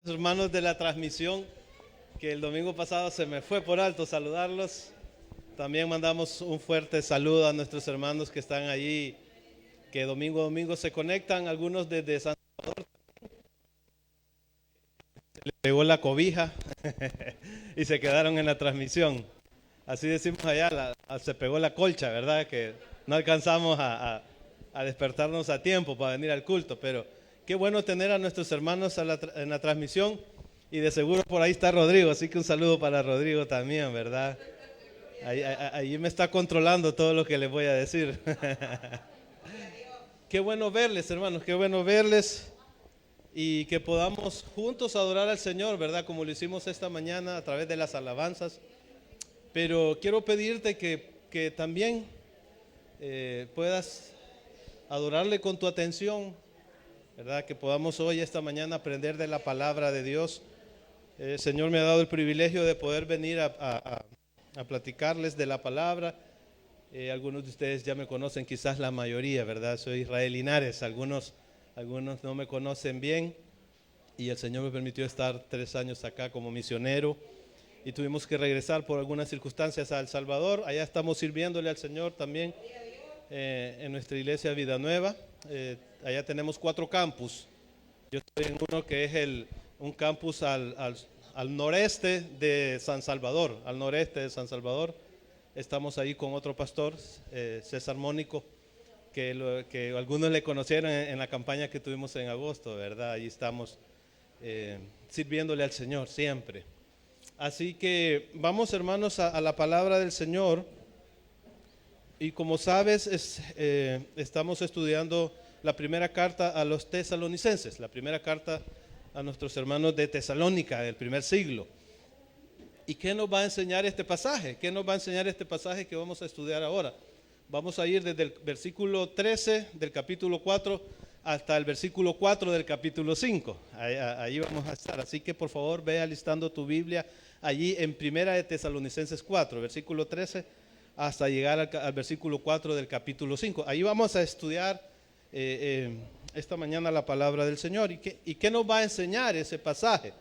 Hermanos de la transmisión, que el domingo pasado se me fue por alto saludarlos. También mandamos un fuerte saludo a nuestros hermanos que están allí, que domingo a domingo se conectan, algunos desde San Salvador. Les pegó la cobija y se quedaron en la transmisión. Así decimos allá, se pegó la colcha, ¿verdad? Que no alcanzamos a despertarnos a tiempo para venir al culto, pero qué bueno tener a nuestros hermanos en la transmisión, y de seguro por ahí está Rodrigo, así que un saludo para Rodrigo también, ¿verdad? Ahí me está controlando todo lo que les voy a decir. Qué bueno verles, hermanos, qué bueno verles y que podamos juntos adorar al Señor, ¿verdad? Como lo hicimos esta mañana a través de las alabanzas. Pero quiero pedirte que también puedas adorarle con tu atención, ¿verdad? Que podamos hoy, esta mañana, aprender de la palabra de Dios. El Señor me ha dado el privilegio de poder venir a platicarles de la palabra. Algunos de ustedes ya me conocen, quizás la mayoría, ¿verdad? Soy Israel Linares, algunos no me conocen bien, y el Señor me permitió estar 3 años acá como misionero, y tuvimos que regresar por algunas circunstancias a El Salvador. Allá estamos sirviéndole al Señor también en nuestra iglesia Vida Nueva. Allá tenemos 4 campus. Yo estoy en uno que es un campus al noreste de San Salvador, al noreste de San Salvador. Estamos ahí con otro pastor, César Mónico, que algunos le conocieron en la campaña que tuvimos en agosto, ¿verdad? Ahí estamos sirviéndole al Señor siempre. Así que vamos, hermanos, a la palabra del Señor. Y como sabes, estamos estudiando la primera carta a los tesalonicenses, la primera carta a nuestros hermanos de Tesalónica del primer siglo. ¿Y qué nos va a enseñar este pasaje? ¿Qué nos va a enseñar este pasaje que vamos a estudiar ahora? Vamos a ir desde el versículo 13 del capítulo 4 hasta el versículo 4 del capítulo 5. Ahí vamos a estar. Así que por favor ve alistando tu Biblia allí en primera de Tesalonicenses 4, versículo 13 hasta llegar al versículo 4 del capítulo 5. Ahí vamos a estudiar esta mañana la palabra del Señor. ¿Y qué nos va a enseñar ese pasaje?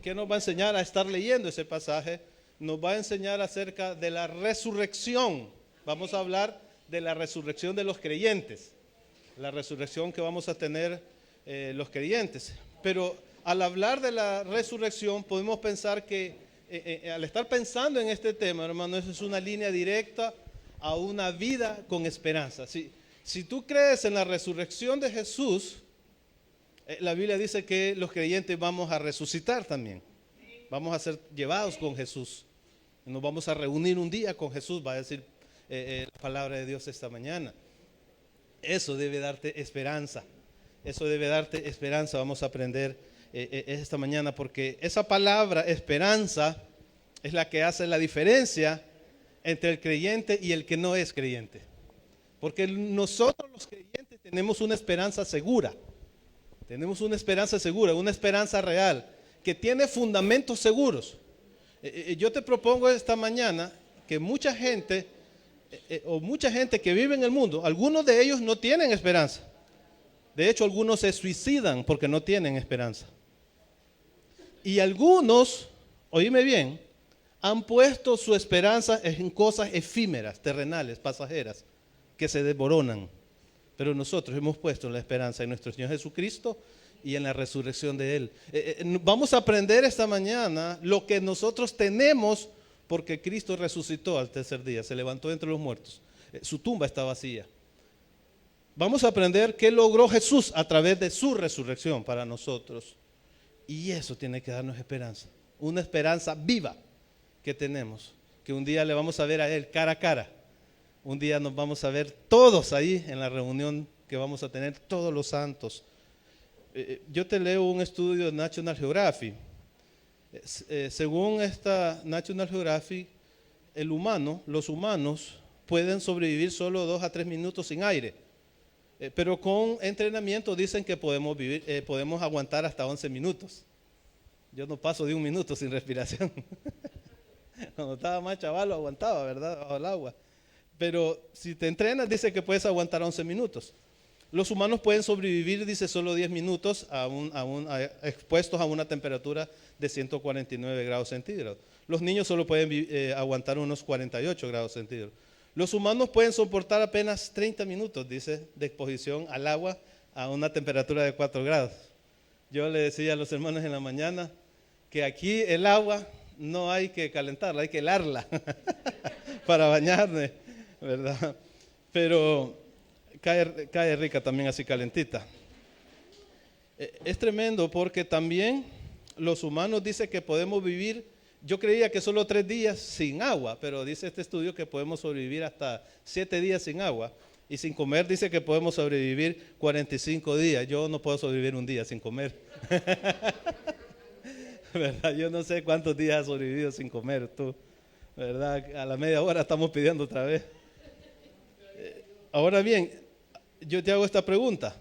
¿Qué nos va a enseñar a estar leyendo ese pasaje? Nos va a enseñar acerca de la resurrección. Vamos a hablar de la resurrección de los creyentes, la resurrección que vamos a tener los creyentes. Pero al hablar de la resurrección podemos pensar que al estar pensando en este tema, hermano, eso es una línea directa a una vida con esperanza. Si tú crees en la resurrección de Jesús, la Biblia dice que los creyentes vamos a resucitar también. Vamos a ser llevados con Jesús. Nos vamos a reunir un día con Jesús, va a decir la palabra de Dios esta mañana. Eso debe darte esperanza. Eso debe darte esperanza. Vamos a aprender esta mañana, porque esa palabra esperanza es la que hace la diferencia entre el creyente y el que no es creyente. Porque nosotros los creyentes tenemos una esperanza segura. Tenemos una esperanza segura, una esperanza real, que tiene fundamentos seguros. Yo te propongo esta mañana que mucha gente que vive en el mundo, algunos de ellos no tienen esperanza. De hecho, algunos se suicidan porque no tienen esperanza. Y algunos, oíme bien, han puesto su esperanza en cosas efímeras, terrenales, pasajeras, que se desmoronan. Pero nosotros hemos puesto la esperanza en nuestro Señor Jesucristo y en la resurrección de Él. Vamos a aprender esta mañana lo que nosotros tenemos, porque Cristo resucitó al tercer día, se levantó entre los muertos. Su tumba está vacía. Vamos a aprender qué logró Jesús a través de su resurrección para nosotros. Y eso tiene que darnos esperanza, una esperanza viva que tenemos, que un día le vamos a ver a Él cara a cara. Un día nos vamos a ver todos ahí en la reunión que vamos a tener, todos los santos. Yo te leo un estudio de National Geographic. Según esta National Geographic, los humanos pueden sobrevivir solo 2 a 3 minutos sin aire. Pero con entrenamiento dicen que podemos aguantar hasta 11 minutos. Yo no paso de 1 minuto sin respiración. Cuando estaba más chaval lo aguantaba, ¿verdad? Bajo el agua. Pero si te entrenas, dice que puedes aguantar 11 minutos. Los humanos pueden sobrevivir, dice, solo 10 minutos expuestos a una temperatura de 149 grados centígrados. Los niños solo pueden aguantar unos 48 grados centígrados. Los humanos pueden soportar apenas 30 minutos, dice, de exposición al agua a una temperatura de 4 grados. Yo le decía a los hermanos en la mañana que aquí el agua no hay que calentarla, hay que helarla para bañarme, ¿verdad? Pero cae rica también así calentita. Es tremendo porque también los humanos dicen que podemos vivir, yo creía que solo 3 días sin agua, pero dice este estudio que podemos sobrevivir hasta 7 días sin agua. Y sin comer dice que podemos sobrevivir 45 días. Yo no puedo sobrevivir un día sin comer. ¿Verdad? Yo no sé cuántos días has sobrevivido sin comer tú. ¿Verdad? A la media hora estamos pidiendo otra vez. Ahora bien, yo te hago esta pregunta.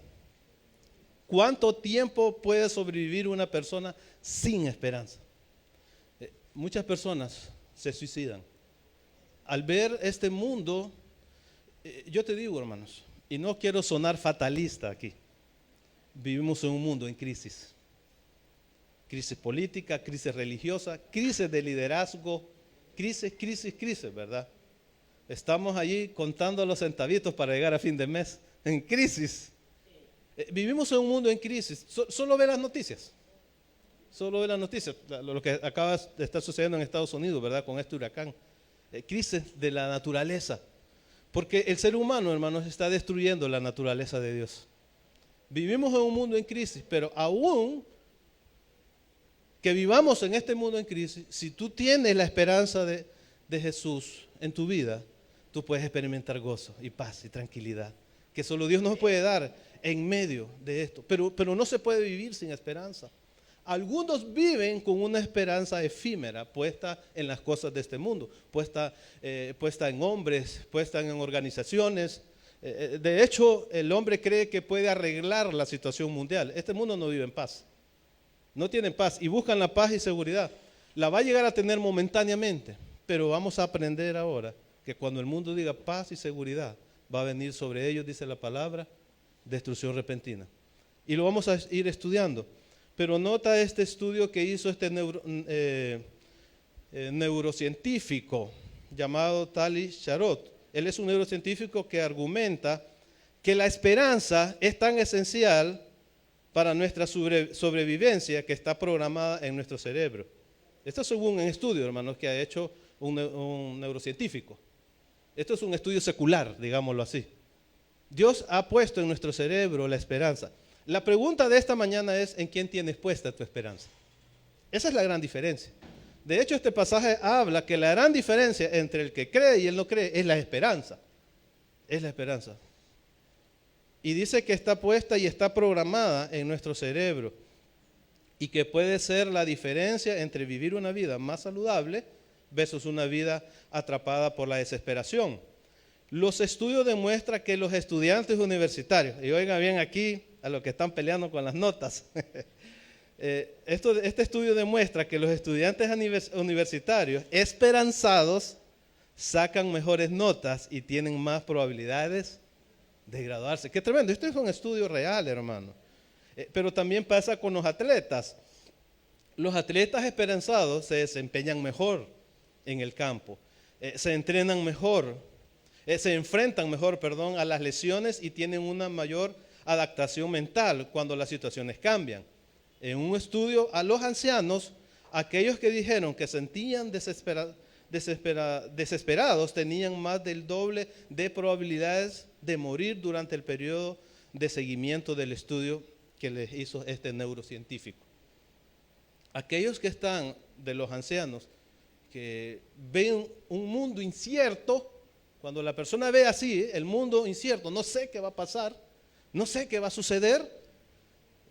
¿Cuánto tiempo puede sobrevivir una persona sin esperanza? Muchas personas se suicidan. Al ver este mundo, yo te digo, hermanos, y no quiero sonar fatalista aquí, vivimos en un mundo en crisis. Crisis política, crisis religiosa, crisis de liderazgo, crisis, ¿verdad? Estamos allí contando los centavitos para llegar a fin de mes, en crisis. Vivimos en un mundo en crisis. Solo ve las noticias. Solo ve las noticias. Lo que acaba de estar sucediendo en Estados Unidos, ¿verdad? Con este huracán. Crisis de la naturaleza. Porque el ser humano, hermanos, está destruyendo la naturaleza de Dios. Vivimos en un mundo en crisis, pero aún que vivamos en este mundo en crisis, si tú tienes la esperanza de Jesús en tu vida, tú puedes experimentar gozo y paz y tranquilidad, que solo Dios nos puede dar en medio de esto. Pero no se puede vivir sin esperanza. Algunos viven con una esperanza efímera puesta en las cosas de este mundo, puesta en hombres, puesta en organizaciones. De hecho, el hombre cree que puede arreglar la situación mundial. Este mundo no vive en paz. No tienen paz y buscan la paz y seguridad. La va a llegar a tener momentáneamente, pero vamos a aprender ahora que cuando el mundo diga paz y seguridad, va a venir sobre ellos, dice la palabra, destrucción repentina. Y lo vamos a ir estudiando. Pero nota este estudio que hizo este neurocientífico llamado Tali Sharot. Él es un neurocientífico que argumenta que la esperanza es tan esencial para nuestra sobrevivencia que está programada en nuestro cerebro. Esto es según un estudio, hermanos, que ha hecho un neurocientífico. Esto es un estudio secular, digámoslo así. Dios ha puesto en nuestro cerebro la esperanza. La pregunta de esta mañana es, ¿en quién tienes puesta tu esperanza? Esa es la gran diferencia. De hecho, este pasaje habla que la gran diferencia entre el que cree y el no cree es la esperanza. Es la esperanza. Y dice que está puesta y está programada en nuestro cerebro y que puede ser la diferencia entre vivir una vida más saludable versus una vida atrapada por la desesperación. Los estudios demuestran que los estudiantes universitarios, y oigan bien aquí a los que están peleando con las notas, este estudio demuestra que los estudiantes universitarios esperanzados sacan mejores notas y tienen más probabilidades de graduarse. Qué tremendo, esto es un estudio real, hermano. Pero también pasa con los atletas. Los atletas esperanzados se desempeñan mejor en el campo, se entrenan mejor, se enfrentan mejor, a las lesiones y tienen una mayor adaptación mental cuando las situaciones cambian. En un estudio a los ancianos, aquellos que dijeron que sentían desesperados tenían más del doble de probabilidades de morir durante el periodo de seguimiento del estudio que les hizo este neurocientífico. Aquellos que están de los ancianos que ven un mundo incierto, cuando la persona ve así, el mundo incierto, no sé qué va a pasar, no sé qué va a suceder,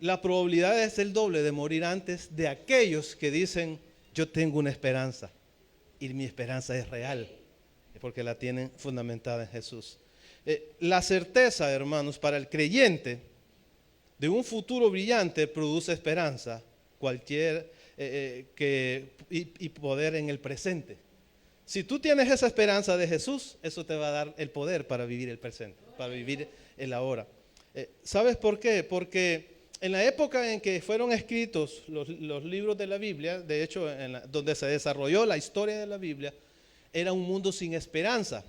la probabilidad es el doble de morir antes de aquellos que dicen, yo tengo una esperanza y mi esperanza es real, porque la tienen fundamentada en Jesús. La certeza, hermanos, para el creyente de un futuro brillante produce esperanza, y poder en el presente. Si tú tienes esa esperanza de Jesús, eso te va a dar el poder para vivir el presente, para vivir el ahora. ¿Sabes por qué? Porque en la época en que fueron escritos los libros de la Biblia, de hecho, donde se desarrolló la historia de la Biblia, era un mundo sin esperanza.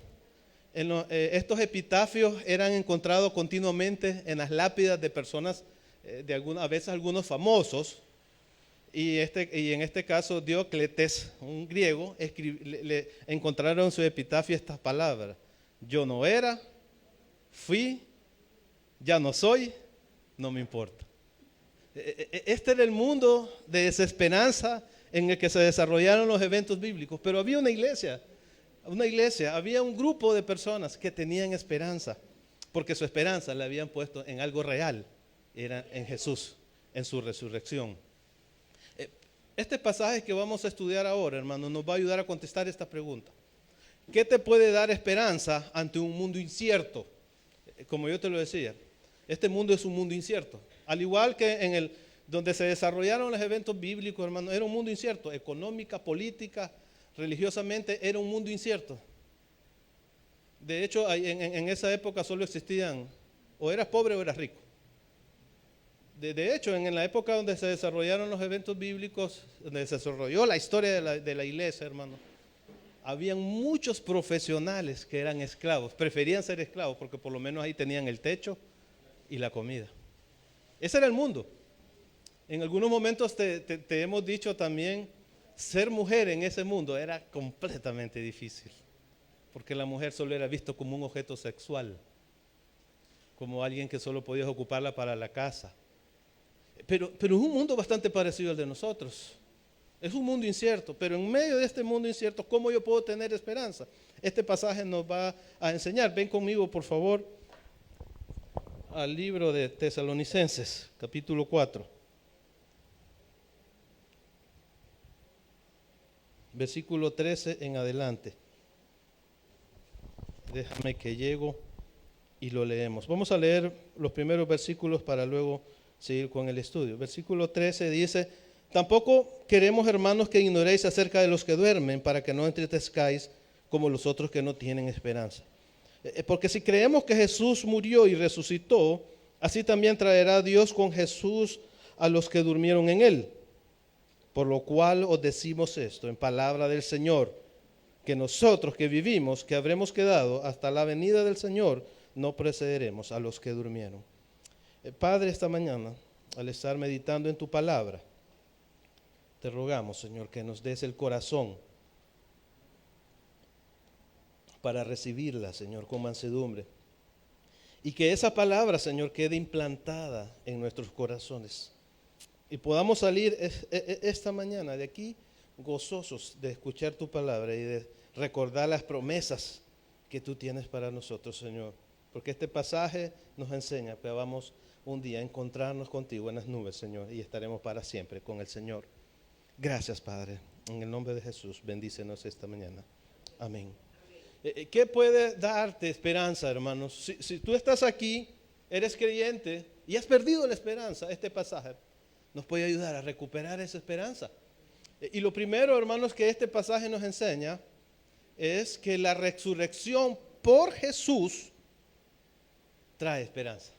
Estos epitafios eran encontrados continuamente en las lápidas de personas, a veces algunos famosos, y en este caso Diócletes, un griego, le encontraron en su epitafio estas palabras: yo no era, fui, ya no soy, no me importa. Este era el mundo de desesperanza en el que se desarrollaron los eventos bíblicos, pero había una iglesia, había un grupo de personas que tenían esperanza, porque su esperanza la habían puesto en algo real, era en Jesús, en su resurrección. Este pasaje que vamos a estudiar ahora, hermano, nos va a ayudar a contestar esta pregunta. ¿Qué te puede dar esperanza ante un mundo incierto? Como yo te lo decía, este mundo es un mundo incierto. Al igual que donde se desarrollaron los eventos bíblicos, hermano, era un mundo incierto. Económica, política, religiosamente, era un mundo incierto. De hecho, en esa época solo existían, o eras pobre o eras rico. De hecho, en la época donde se desarrollaron los eventos bíblicos, donde se desarrolló la historia de la iglesia, hermano, habían muchos profesionales que eran esclavos, preferían ser esclavos porque por lo menos ahí tenían el techo y la comida. Ese era el mundo. En algunos momentos te hemos dicho también, ser mujer en ese mundo era completamente difícil, porque la mujer solo era visto como un objeto sexual, como alguien que solo podías ocuparla para la casa. Pero es un mundo bastante parecido al de nosotros. Es un mundo incierto, pero en medio de este mundo incierto, ¿cómo yo puedo tener esperanza? Este pasaje nos va a enseñar. Ven conmigo, por favor, al libro de Tesalonicenses, capítulo 4. Versículo 13 en adelante. Déjame que llego y lo leemos. Vamos a leer los primeros versículos para luego seguir con el estudio. Versículo 13 dice: tampoco queremos, hermanos, que ignoréis acerca de los que duermen, para que no entristezcáis como los otros que no tienen esperanza. Porque si creemos que Jesús murió y resucitó, así también traerá Dios con Jesús a los que durmieron en él. Por lo cual os decimos esto en palabra del Señor, que nosotros que vivimos, que habremos quedado hasta la venida del Señor, no precederemos a los que durmieron. Padre, esta mañana, al estar meditando en tu palabra, te rogamos, Señor, que nos des el corazón para recibirla, Señor, con mansedumbre. Y que esa palabra, Señor, quede implantada en nuestros corazones. Y podamos salir esta mañana de aquí gozosos de escuchar tu palabra y de recordar las promesas que tú tienes para nosotros, Señor. Porque este pasaje nos enseña que vamos un día a encontrarnos contigo en las nubes, Señor, y estaremos para siempre con el Señor. Gracias, Padre. En el nombre de Jesús, bendícenos esta mañana. Amén. ¿Qué puede darte esperanza, hermanos? Si tú estás aquí, eres creyente y has perdido la esperanza, este pasaje nos puede ayudar a recuperar esa esperanza. Y lo primero, hermanos, que este pasaje nos enseña es que la resurrección por Jesús trae esperanza.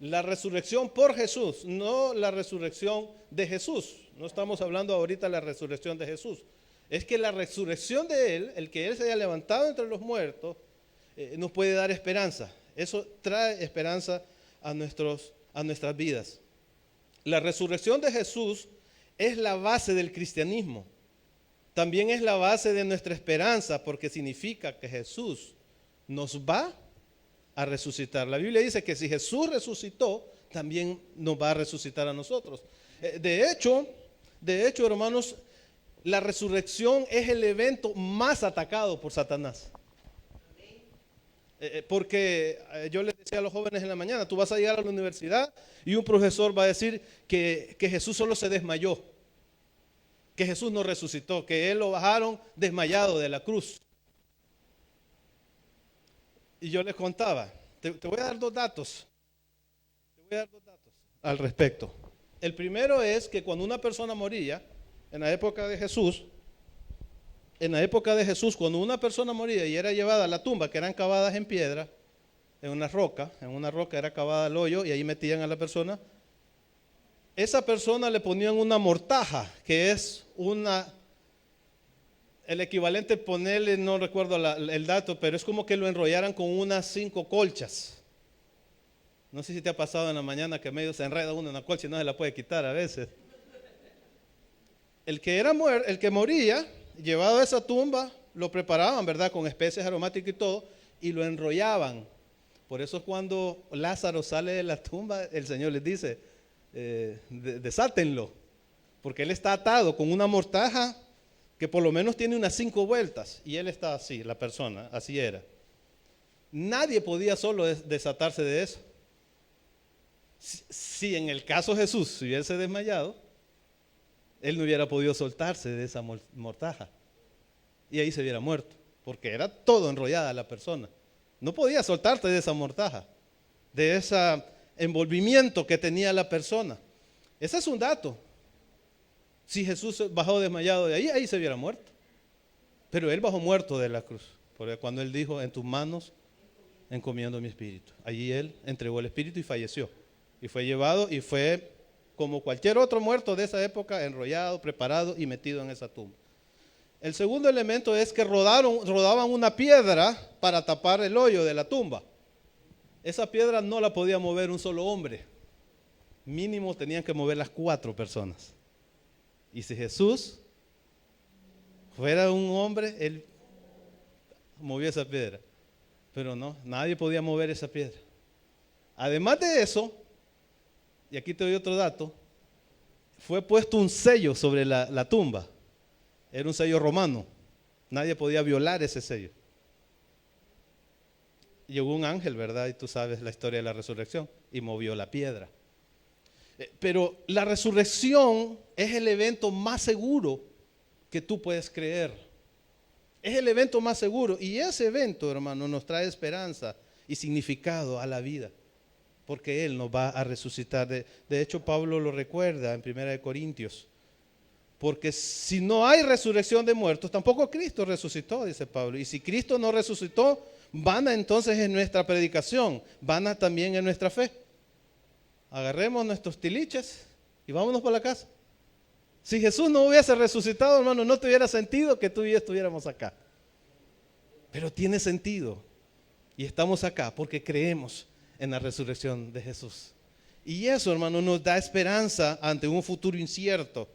La resurrección por Jesús, no la resurrección de Jesús. No estamos hablando ahorita de la resurrección de Jesús. Es que la resurrección de Él, el que Él se haya levantado entre los muertos, nos puede dar esperanza. Eso trae esperanza a nuestras vidas. La resurrección de Jesús es la base del cristianismo. También es la base de nuestra esperanza, porque significa que Jesús nos va a resucitar. La Biblia dice que si Jesús resucitó, también nos va a resucitar a nosotros. De hecho, hermanos, la resurrección es el evento más atacado por Satanás. Porque yo les decía a los jóvenes en la mañana, tú vas a llegar a la universidad y un profesor va a decir que Jesús solo se desmayó, que Jesús no resucitó, que Él lo bajaron desmayado de la cruz. Y yo les contaba, te voy a dar dos datos al respecto. El primero es que cuando una persona moría, en la época de Jesús, cuando una persona moría y era llevada a la tumba, que eran cavadas en piedra, en una roca era cavada el hoyo y ahí metían a la persona. Esa persona le ponían una mortaja, que es el equivalente, ponerle, no recuerdo el dato, pero es como que lo enrollaran con unas 5 colchas. No sé si te ha pasado en la mañana que medio se enreda uno en una colcha y no se la puede quitar a veces. El que moría, llevado a esa tumba, lo preparaban, ¿verdad? Con especies aromáticas y todo, y lo enrollaban. Por eso cuando Lázaro sale de la tumba, el Señor les dice, desátenlo, porque él está atado con una mortaja que por lo menos tiene unas 5 vueltas, y él está así, la persona, así era. Nadie podía solo desatarse de eso. Si en el caso Jesús se hubiese desmayado, él no hubiera podido soltarse de esa mortaja, y ahí se hubiera muerto, porque era todo enrollada la persona. No podía soltarte de esa mortaja, de ese envolvimiento que tenía la persona. Ese es un dato. Si Jesús bajó desmayado de ahí se hubiera muerto. Pero él bajó muerto de la cruz, porque cuando él dijo, en tus manos encomiendo mi espíritu. Allí él entregó el espíritu y falleció. Y fue llevado y fue como cualquier otro muerto de esa época, enrollado, preparado y metido en esa tumba. El segundo elemento es que rodaban una piedra para tapar el hoyo de la tumba. Esa piedra no la podía mover un solo hombre. Mínimo tenían que mover las 4 personas. Y si Jesús fuera un hombre, él movía esa piedra. Pero no, nadie podía mover esa piedra. Además de eso, y aquí te doy otro dato, fue puesto un sello sobre la tumba. Era un sello romano. Nadie podía violar ese sello. Llegó un ángel, ¿verdad? Y tú sabes la historia de la resurrección, y movió la piedra. Pero la resurrección es el evento más seguro que tú puedes creer. Es el evento más seguro. Y ese evento, hermano, nos trae esperanza y significado a la vida, porque Él nos va a resucitar. De hecho, Pablo lo recuerda en 1 Corintios. Porque si no hay resurrección de muertos, tampoco Cristo resucitó, dice Pablo. Y si Cristo no resucitó, vana entonces en nuestra predicación, vana también en nuestra fe. Agarremos nuestros tiliches y vámonos para la casa. Si Jesús no hubiese resucitado, hermano, no tuviera sentido que tú y yo estuviéramos acá. Pero tiene sentido. Y estamos acá porque creemos en la resurrección de Jesús. Y eso, hermano, nos da esperanza ante un futuro incierto.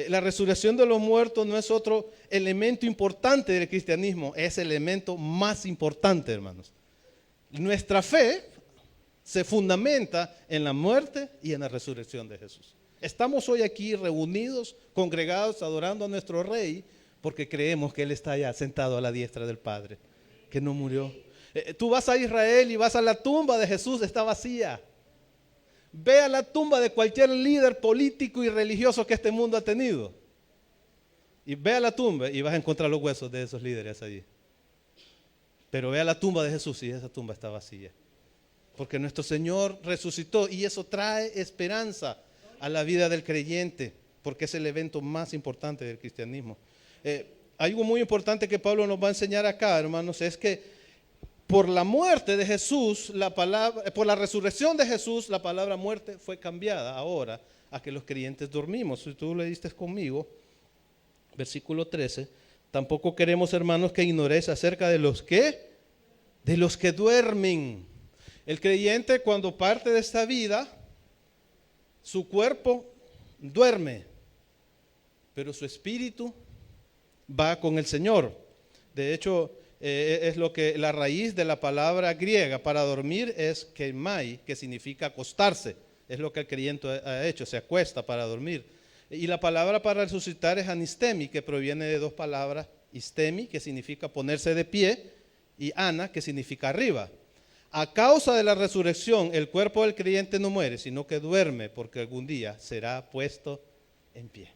La resurrección de los muertos no es otro elemento importante del cristianismo, es el elemento más importante, hermanos. Nuestra fe se fundamenta en la muerte y en la resurrección de Jesús. Estamos hoy aquí reunidos, congregados, adorando a nuestro Rey, porque creemos que Él está allá sentado a la diestra del Padre, que no murió. Tú vas a Israel y vas a la tumba de Jesús, está vacía. Ve a la tumba de cualquier líder político y religioso que este mundo ha tenido. Y ve a la tumba y vas a encontrar los huesos de esos líderes allí. Pero ve a la tumba de Jesús y esa tumba está vacía. Porque nuestro Señor resucitó y eso trae esperanza a la vida del creyente, porque es el evento más importante del cristianismo. Algo muy importante que Pablo nos va a enseñar acá, hermanos, es que por la muerte de Jesús, por la resurrección de Jesús, la palabra muerte fue cambiada ahora a que los creyentes dormimos. Si tú leíste conmigo, versículo 13, tampoco queremos, hermanos, que ignoréis acerca de los que duermen. El creyente, cuando parte de esta vida, su cuerpo duerme, pero su espíritu va con el Señor. De hecho, es lo que la raíz de la palabra griega para dormir es kemai, que significa acostarse. Es lo que el creyente ha hecho, se acuesta para dormir. Y la palabra para resucitar es anistemi, que proviene de 2 palabras, istemi, que significa ponerse de pie, y ana, que significa arriba. A causa de la resurrección, el cuerpo del creyente no muere, sino que duerme, porque algún día será puesto en pie.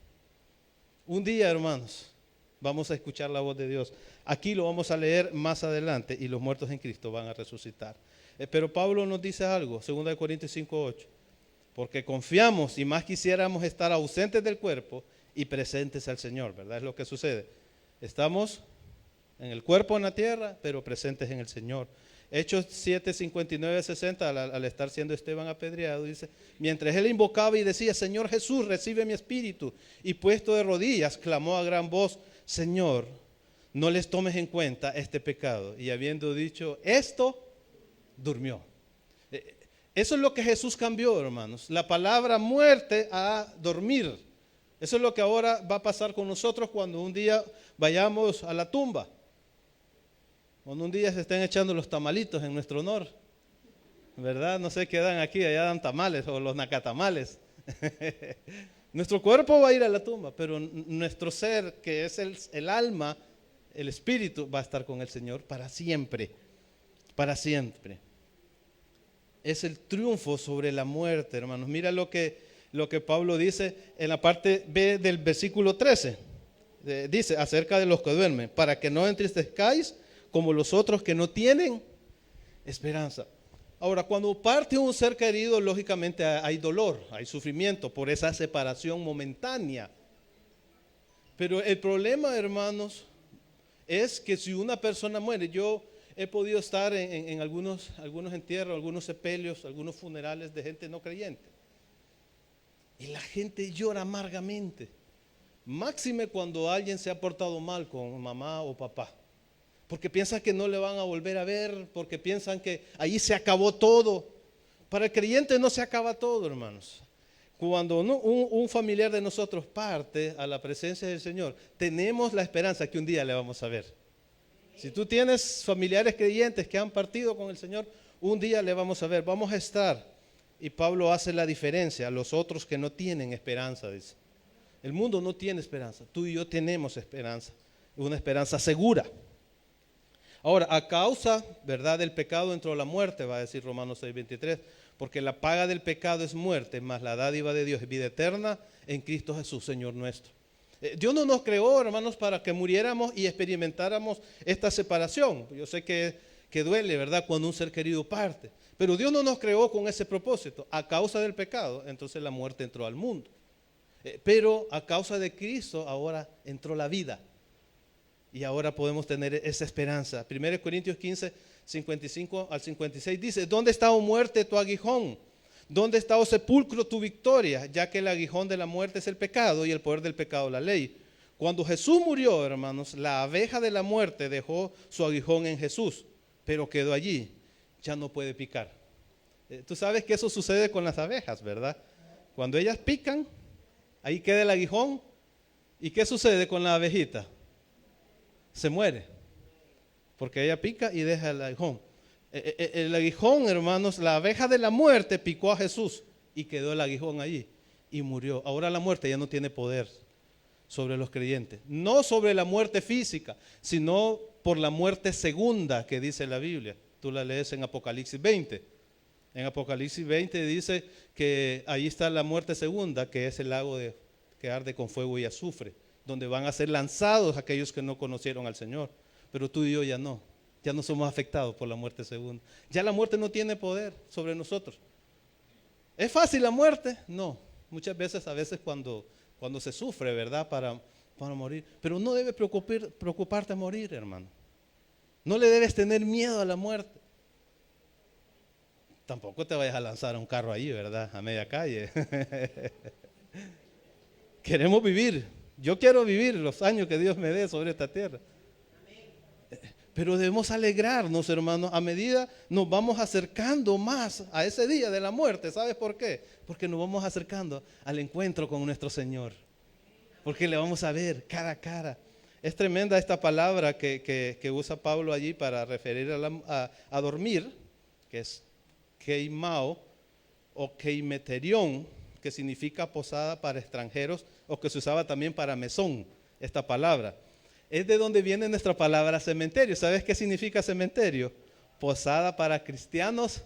Un día, hermanos, vamos a escuchar la voz de Dios. Aquí lo vamos a leer más adelante y los muertos en Cristo van a resucitar. Pero Pablo nos dice algo, 2 Corintios 5:8. Porque confiamos y más quisiéramos estar ausentes del cuerpo y presentes al Señor, ¿verdad? Es lo que sucede. Estamos en el cuerpo en la tierra, pero presentes en el Señor. Hechos 7, 59, 60, al estar siendo Esteban apedreado, dice, mientras él invocaba y decía, Señor Jesús, recibe mi espíritu, y puesto de rodillas, clamó a gran voz, Señor, no les tomes en cuenta este pecado. Y habiendo dicho esto, durmió. Eso es lo que Jesús cambió, hermanos. La palabra muerte a dormir. Eso es lo que ahora va a pasar con nosotros cuando un día vayamos a la tumba. Cuando un día se estén echando los tamalitos en nuestro honor. ¿Verdad? No sé qué dan aquí, allá dan tamales o los nacatamales. Nuestro cuerpo va a ir a la tumba, pero nuestro ser, que es el alma, el espíritu, va a estar con el Señor para siempre. Para siempre. Es el triunfo sobre la muerte, hermanos. Mira lo que Pablo dice en la parte B del versículo 13. Dice acerca de los que duermen, para que no entristezcáis como los otros que no tienen esperanza. Ahora, cuando parte un ser querido, lógicamente hay dolor, hay sufrimiento por esa separación momentánea. Pero el problema, hermanos, es que si una persona muere, yo he podido estar en algunos entierros, algunos sepelios, algunos funerales de gente no creyente. Y la gente llora amargamente. Máxime cuando alguien se ha portado mal con mamá o papá. Porque piensan que no le van a volver a ver, porque piensan que ahí se acabó todo. Para el creyente no se acaba todo, hermanos. Cuando un familiar de nosotros parte a la presencia del Señor, tenemos la esperanza que un día le vamos a ver. Si tú tienes familiares creyentes que han partido con el Señor, un día le vamos a ver, vamos a estar. Y Pablo hace la diferencia a los otros que no tienen esperanza, dice. El mundo no tiene esperanza, tú y yo tenemos esperanza, una esperanza segura. Ahora, a causa, ¿verdad?, del pecado entró la muerte, va a decir Romanos 6:23, porque la paga del pecado es muerte, mas la dádiva de Dios es vida eterna en Cristo Jesús, Señor nuestro. Dios no nos creó, hermanos, para que muriéramos y experimentáramos esta separación. Yo sé que duele, ¿verdad?, cuando un ser querido parte. Pero Dios no nos creó con ese propósito. A causa del pecado, entonces la muerte entró al mundo. Pero a causa de Cristo, ahora entró la vida. Y ahora podemos tener esa esperanza. 1 Corintios 15, 55 al 56 dice, ¿dónde está, oh muerte, tu aguijón? ¿Dónde está, oh sepulcro, tu victoria? Ya que el aguijón de la muerte es el pecado y el poder del pecado la ley. Cuando Jesús murió, hermanos, la abeja de la muerte dejó su aguijón en Jesús, pero quedó allí, ya no puede picar. Tú sabes que eso sucede con las abejas, ¿verdad? Cuando ellas pican, ahí queda el aguijón. ¿Y qué sucede con la abejita? Se muere, porque ella pica y deja el aguijón. El aguijón, hermanos, la abeja de la muerte picó a Jesús y quedó el aguijón allí y murió. Ahora la muerte ya no tiene poder sobre los creyentes, no sobre la muerte física, sino por la muerte segunda que dice la Biblia. Tú la lees en Apocalipsis 20. En Apocalipsis 20 dice que ahí está la muerte segunda, que es el lago que arde con fuego y azufre, donde van a ser lanzados aquellos que no conocieron al Señor. Pero tú y yo ya no somos afectados por la muerte segunda. Ya la muerte no tiene poder sobre nosotros. ¿Es fácil la muerte? No. Muchas veces, cuando se sufre, ¿verdad?, para morir. Pero no debe preocuparte morir, hermano. No le debes tener miedo a la muerte. Tampoco te vayas a lanzar a un carro ahí, ¿verdad?, a media calle. Queremos vivir. Yo quiero vivir los años que Dios me dé sobre esta tierra. Pero debemos alegrarnos, hermanos, a medida nos vamos acercando más a ese día de la muerte. ¿Sabes por qué? Porque nos vamos acercando al encuentro con nuestro Señor. Porque le vamos a ver cara a cara. Es tremenda esta palabra que usa Pablo allí para referir a dormir, que es keimao o keimeterión, que significa posada para extranjeros, o que se usaba también para mesón, esta palabra. Es de donde viene nuestra palabra cementerio. ¿Sabes qué significa cementerio? Posada para cristianos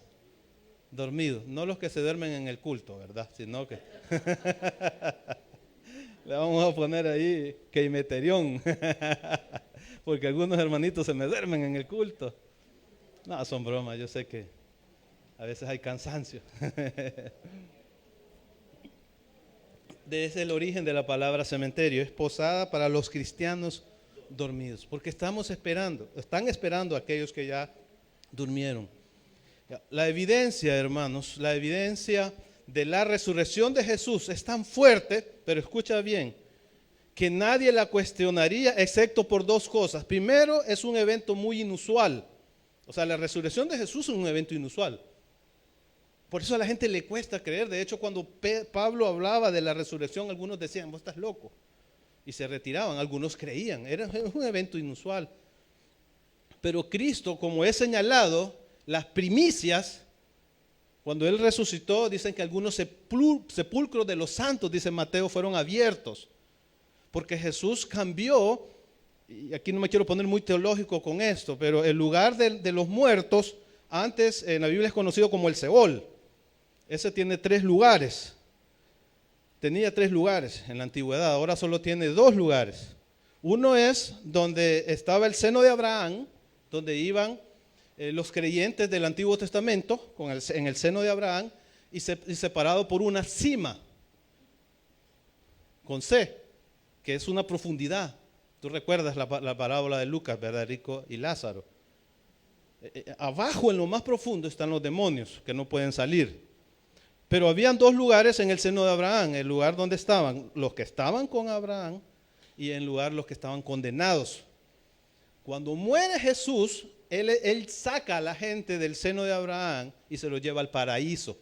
dormidos. No los que se duermen en el culto, ¿verdad? Sino que le vamos a poner ahí keimeterión, porque algunos hermanitos se me duermen en el culto. No, son bromas, yo sé que a veces hay cansancio. Desde el origen de la palabra cementerio, es posada para los cristianos dormidos, porque están esperando a aquellos que ya Durmieron. La evidencia, hermanos, la evidencia de la resurrección de Jesús es tan fuerte, pero escucha bien, que nadie la cuestionaría excepto por dos cosas. Primero, es un evento muy inusual. O sea, la resurrección de Jesús es un evento inusual. Por eso a la gente le cuesta creer. De hecho, cuando Pablo hablaba de la resurrección, algunos decían, vos estás loco. Y se retiraban, algunos creían. Era un evento inusual. Pero Cristo, como he señalado, las primicias, cuando Él resucitó, dicen que algunos sepulcros de los santos, dice Mateo, fueron abiertos. Porque Jesús cambió, y aquí no me quiero poner muy teológico con esto, pero el lugar de los muertos, antes en la Biblia es conocido como el Seol. Ese tiene 3 lugares. Tenía 3 lugares en la antigüedad, ahora solo tiene 2 lugares. Uno es donde estaba el seno de Abraham, donde iban los creyentes del Antiguo Testamento, en el seno de Abraham, y separado por una cima, con C, que es una profundidad. Tú recuerdas la parábola de Lucas, ¿verdad? Rico y Lázaro. Abajo, en lo más profundo, están los demonios, que no pueden salir. Pero habían 2 lugares en el seno de Abraham, el lugar donde estaban los que estaban con Abraham y en lugar los que estaban condenados. Cuando muere Jesús, él saca a la gente del seno de Abraham y se los lleva al paraíso.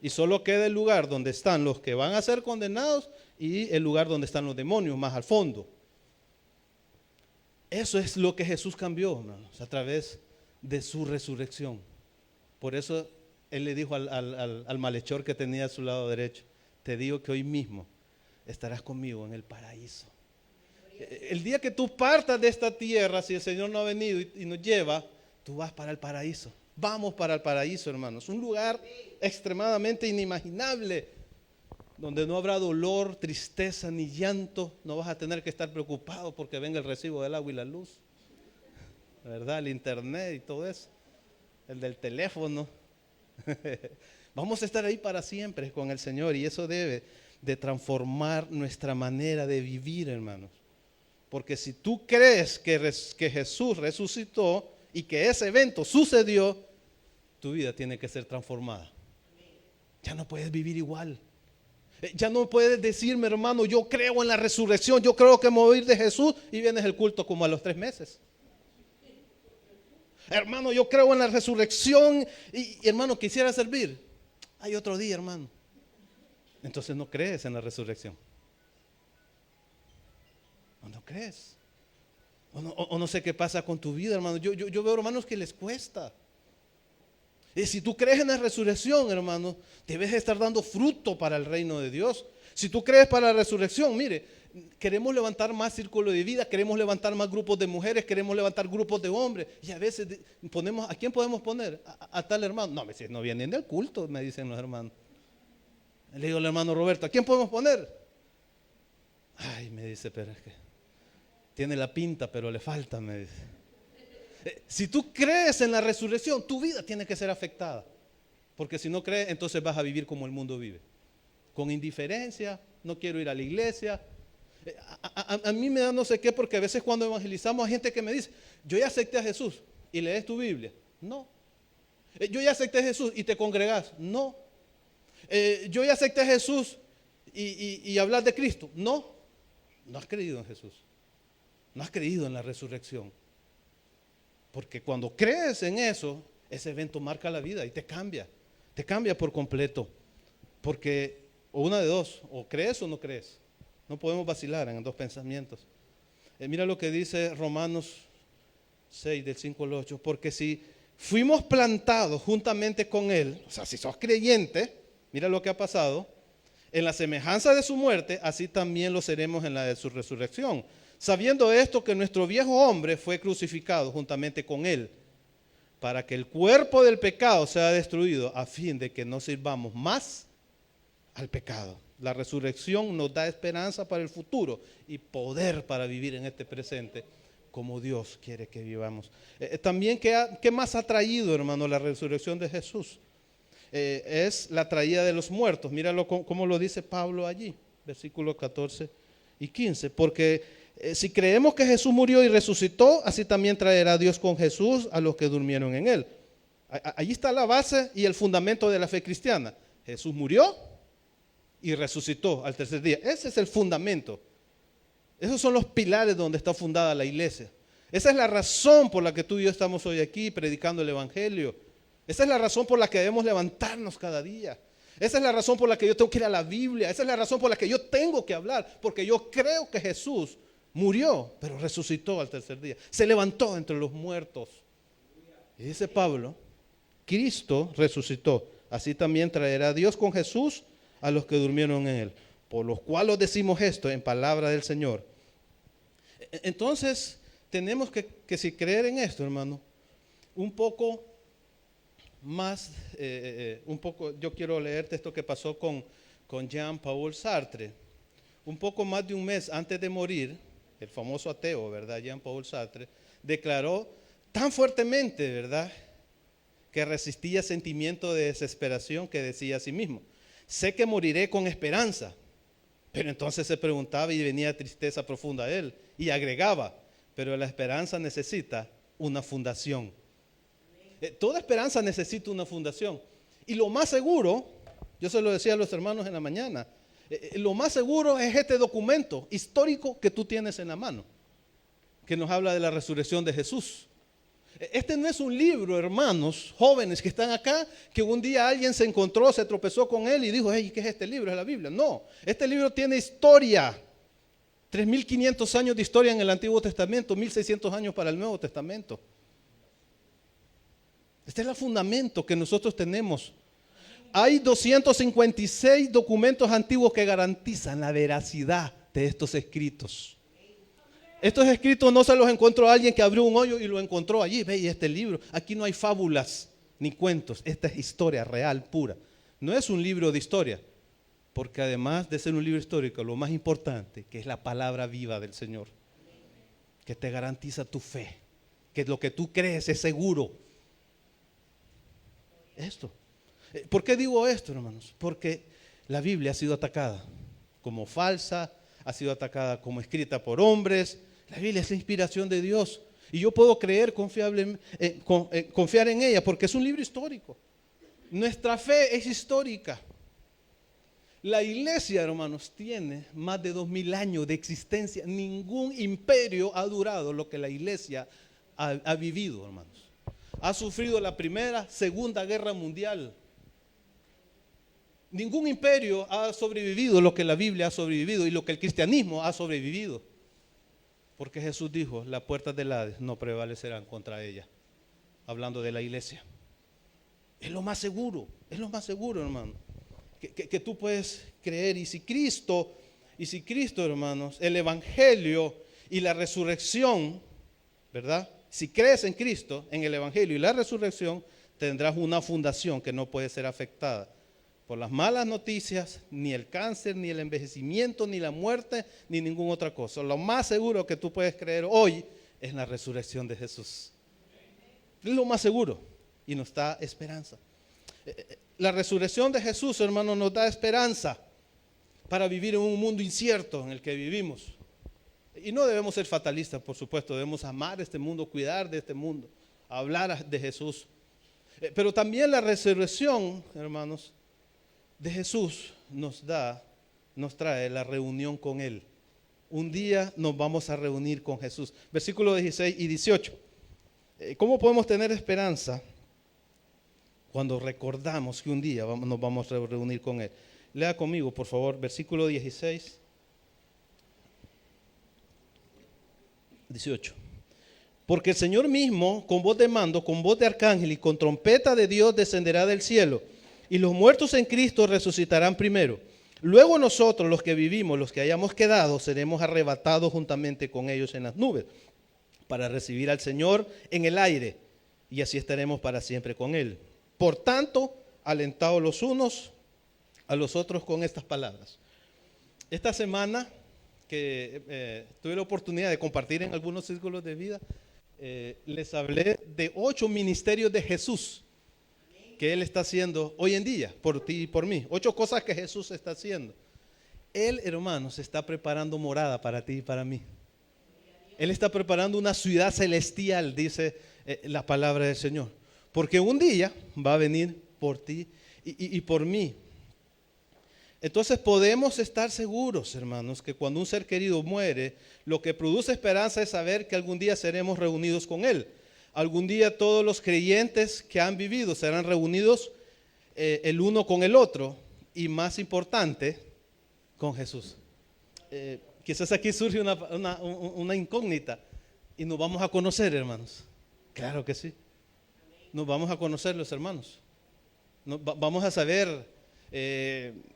Y solo queda el lugar donde están los que van a ser condenados y el lugar donde están los demonios, más al fondo. Eso es lo que Jesús cambió, hermanos, a través de su resurrección. Por eso Él le dijo al malhechor que tenía a su lado derecho, te digo que hoy mismo estarás conmigo en el paraíso. El día que tú partas de esta tierra, si el Señor no ha venido y nos lleva, tú vas para el paraíso. Vamos para el paraíso, hermanos. Un lugar extremadamente inimaginable, donde no habrá dolor, tristeza ni llanto. No vas a tener que estar preocupado porque venga el recibo del agua y la luz, ¿verdad? El internet y todo eso, el del teléfono. Vamos a estar ahí para siempre con el Señor, y eso debe de transformar nuestra manera de vivir, hermanos. Porque si tú crees que Jesús resucitó y que ese evento sucedió, tu vida tiene que ser transformada. Ya no puedes vivir igual. Ya no puedes decirme, hermano, yo creo en la resurrección, yo creo que me voy a ir de Jesús, y vienes al culto como a los 3 meses. Hermano, yo creo en la resurrección y hermano, quisiera servir. Hay otro día, hermano. Entonces no crees en la resurrección. ¿O no crees? O no sé qué pasa con tu vida, hermano. Yo veo hermanos que les cuesta. Y si tú crees en la resurrección, hermano, debes estar dando fruto para el reino de Dios. Si tú crees para la resurrección, mire, queremos levantar más círculo de vida, queremos levantar más grupos de mujeres, queremos levantar grupos de hombres. Y a veces ¿a quién podemos poner? A tal hermano. No, no vienen del culto, me dicen los hermanos. Le digo al hermano Roberto, ¿a quién podemos poner? Ay, me dice, pero es que tiene la pinta, pero le falta, me dice. Si tú crees en la resurrección, tu vida tiene que ser afectada. Porque si no crees, entonces vas a vivir como el mundo vive. Con indiferencia, no quiero ir a la iglesia. A mí me da no sé qué, porque a veces cuando evangelizamos hay gente que me dice, yo ya acepté a Jesús, y lees tu Biblia. No. Yo ya acepté a Jesús y te congregas. No. Yo ya acepté a Jesús y hablas de Cristo. No. No has creído en Jesús. No has creído en la resurrección. Porque cuando crees en eso, ese evento marca la vida y te cambia por completo. Porque o una de dos, o crees o no crees. No podemos vacilar en 2 pensamientos. Mira lo que dice Romanos 6, del 5 al 8. Porque si fuimos plantados juntamente con Él, o sea, si sos creyente, mira lo que ha pasado, en la semejanza de su muerte, así también lo seremos en la de su resurrección. Sabiendo esto, que nuestro viejo hombre fue crucificado juntamente con Él, para que el cuerpo del pecado sea destruido, a fin de que no sirvamos más al pecado. La resurrección nos da esperanza para el futuro y poder para vivir en este presente como Dios quiere que vivamos. También, ¿qué más ha traído, hermano, la resurrección de Jesús? Es la traída de los muertos. Míralo como lo dice Pablo allí, versículos 14 y 15. Porque Si creemos que Jesús murió y resucitó, así también traerá Dios con Jesús a los que durmieron en él. Allí está la base y el fundamento de la fe cristiana. Jesús murió y resucitó al tercer día. Ese es el fundamento. Esos son los pilares donde está fundada la iglesia. Esa es la razón por la que tú y yo estamos hoy aquí predicando el evangelio. Esa es la razón por la que debemos levantarnos cada día. Esa es la razón por la que yo tengo que ir a la Biblia. Esa es la razón por la que yo tengo que hablar. Porque yo creo que Jesús murió, pero resucitó al tercer día. Se levantó entre los muertos. Y dice Pablo, Cristo resucitó. Así también traerá Dios con Jesús a los que durmieron en él. Por lo cual os decimos esto en palabra del Señor. Entonces, tenemos que si creer en esto, hermano, un poco más, yo quiero leerte esto que pasó con Jean-Paul Sartre. Un poco más de un mes antes de morir, el famoso ateo, ¿verdad? Jean-Paul Sartre, declaró tan fuertemente, ¿verdad?, que resistía sentimiento de desesperación que decía a sí mismo, sé que moriré con esperanza. Pero entonces se preguntaba y venía tristeza profunda a él y agregaba, pero la esperanza necesita una fundación. Toda esperanza necesita una fundación. Y lo más seguro, yo se lo decía a los hermanos en la mañana, lo más seguro es este documento histórico que tú tienes en la mano, que nos habla de la resurrección de Jesús. Este no es un libro, hermanos, jóvenes que están acá, que un día alguien se encontró, se tropezó con él y dijo, hey, ¿qué es este libro? Es la Biblia. No, este libro tiene historia. 3.500 años de historia en el Antiguo Testamento, 1.600 años para el Nuevo Testamento. Este es el fundamento que nosotros tenemos. Hay 256 documentos antiguos que garantizan la veracidad de estos escritos. Estos escritos no se los encontró alguien que abrió un hoyo y lo encontró allí. Ve, este libro, aquí no hay fábulas ni cuentos. Esta es historia real, pura. No es un libro de historia, porque además de ser un libro histórico, lo más importante, que es la palabra viva del Señor, que te garantiza tu fe, que lo que tú crees es seguro. Esto. ¿Por qué digo esto, hermanos? Porque la Biblia ha sido atacada como falsa, ha sido atacada como escrita por hombres. La Biblia es la inspiración de Dios y yo puedo creer, confiar en ella porque es un libro histórico. Nuestra fe es histórica. La iglesia, hermanos, tiene más de 2.000 años de existencia. Ningún imperio ha durado lo que la iglesia ha vivido, hermanos. Ha sufrido la primera, segunda guerra mundial. Ningún imperio ha sobrevivido lo que la Biblia ha sobrevivido y lo que el cristianismo ha sobrevivido. Porque Jesús dijo, las puertas del Hades no prevalecerán contra ella. Hablando de la iglesia. Es lo más seguro, hermano. Que tú puedes creer. Y si Cristo, hermanos, el evangelio y la resurrección, ¿verdad? Si crees en Cristo, en el evangelio y la resurrección, tendrás una fundación que no puede ser afectada por las malas noticias, ni el cáncer, ni el envejecimiento, ni la muerte, ni ninguna otra cosa. Lo más seguro que tú puedes creer hoy es la resurrección de Jesús. Es lo más seguro y nos da esperanza. La resurrección de Jesús, hermano, nos da esperanza para vivir en un mundo incierto en el que vivimos. Y no debemos ser fatalistas, por supuesto, debemos amar este mundo, cuidar de este mundo, hablar de Jesús. Pero también la resurrección, hermanos, de Jesús nos trae la reunión con Él. Un día nos vamos a reunir con Jesús. Versículos 16 y 18. ¿Cómo podemos tener esperanza cuando recordamos que un día nos vamos a reunir con Él? Lea conmigo, por favor, versículo 16, 18. Porque el Señor mismo, con voz de mando, con voz de arcángel y con trompeta de Dios descenderá del cielo. Y los muertos en Cristo resucitarán primero. Luego nosotros, los que vivimos, los que hayamos quedado, seremos arrebatados juntamente con ellos en las nubes para recibir al Señor en el aire. Y así estaremos para siempre con Él. Por tanto, alentados los unos a los otros con estas palabras. Esta semana que tuve la oportunidad de compartir en algunos círculos de vida, les hablé de 8 ministerios de Jesús que Él está haciendo hoy en día, por ti y por mí. 8 cosas que Jesús está haciendo. Él, hermanos, está preparando morada para ti y para mí. Él está preparando una ciudad celestial, dice la palabra del Señor. Porque un día va a venir por ti y por mí. Entonces podemos estar seguros, hermanos, que cuando un ser querido muere, lo que produce esperanza es saber que algún día seremos reunidos con Él. Algún día todos los creyentes que han vivido serán reunidos el uno con el otro y, más importante, con Jesús. Quizás aquí surge una incógnita y nos vamos a conocer, hermanos. Claro que sí. Nos vamos a conocer los hermanos. Vamos a saber,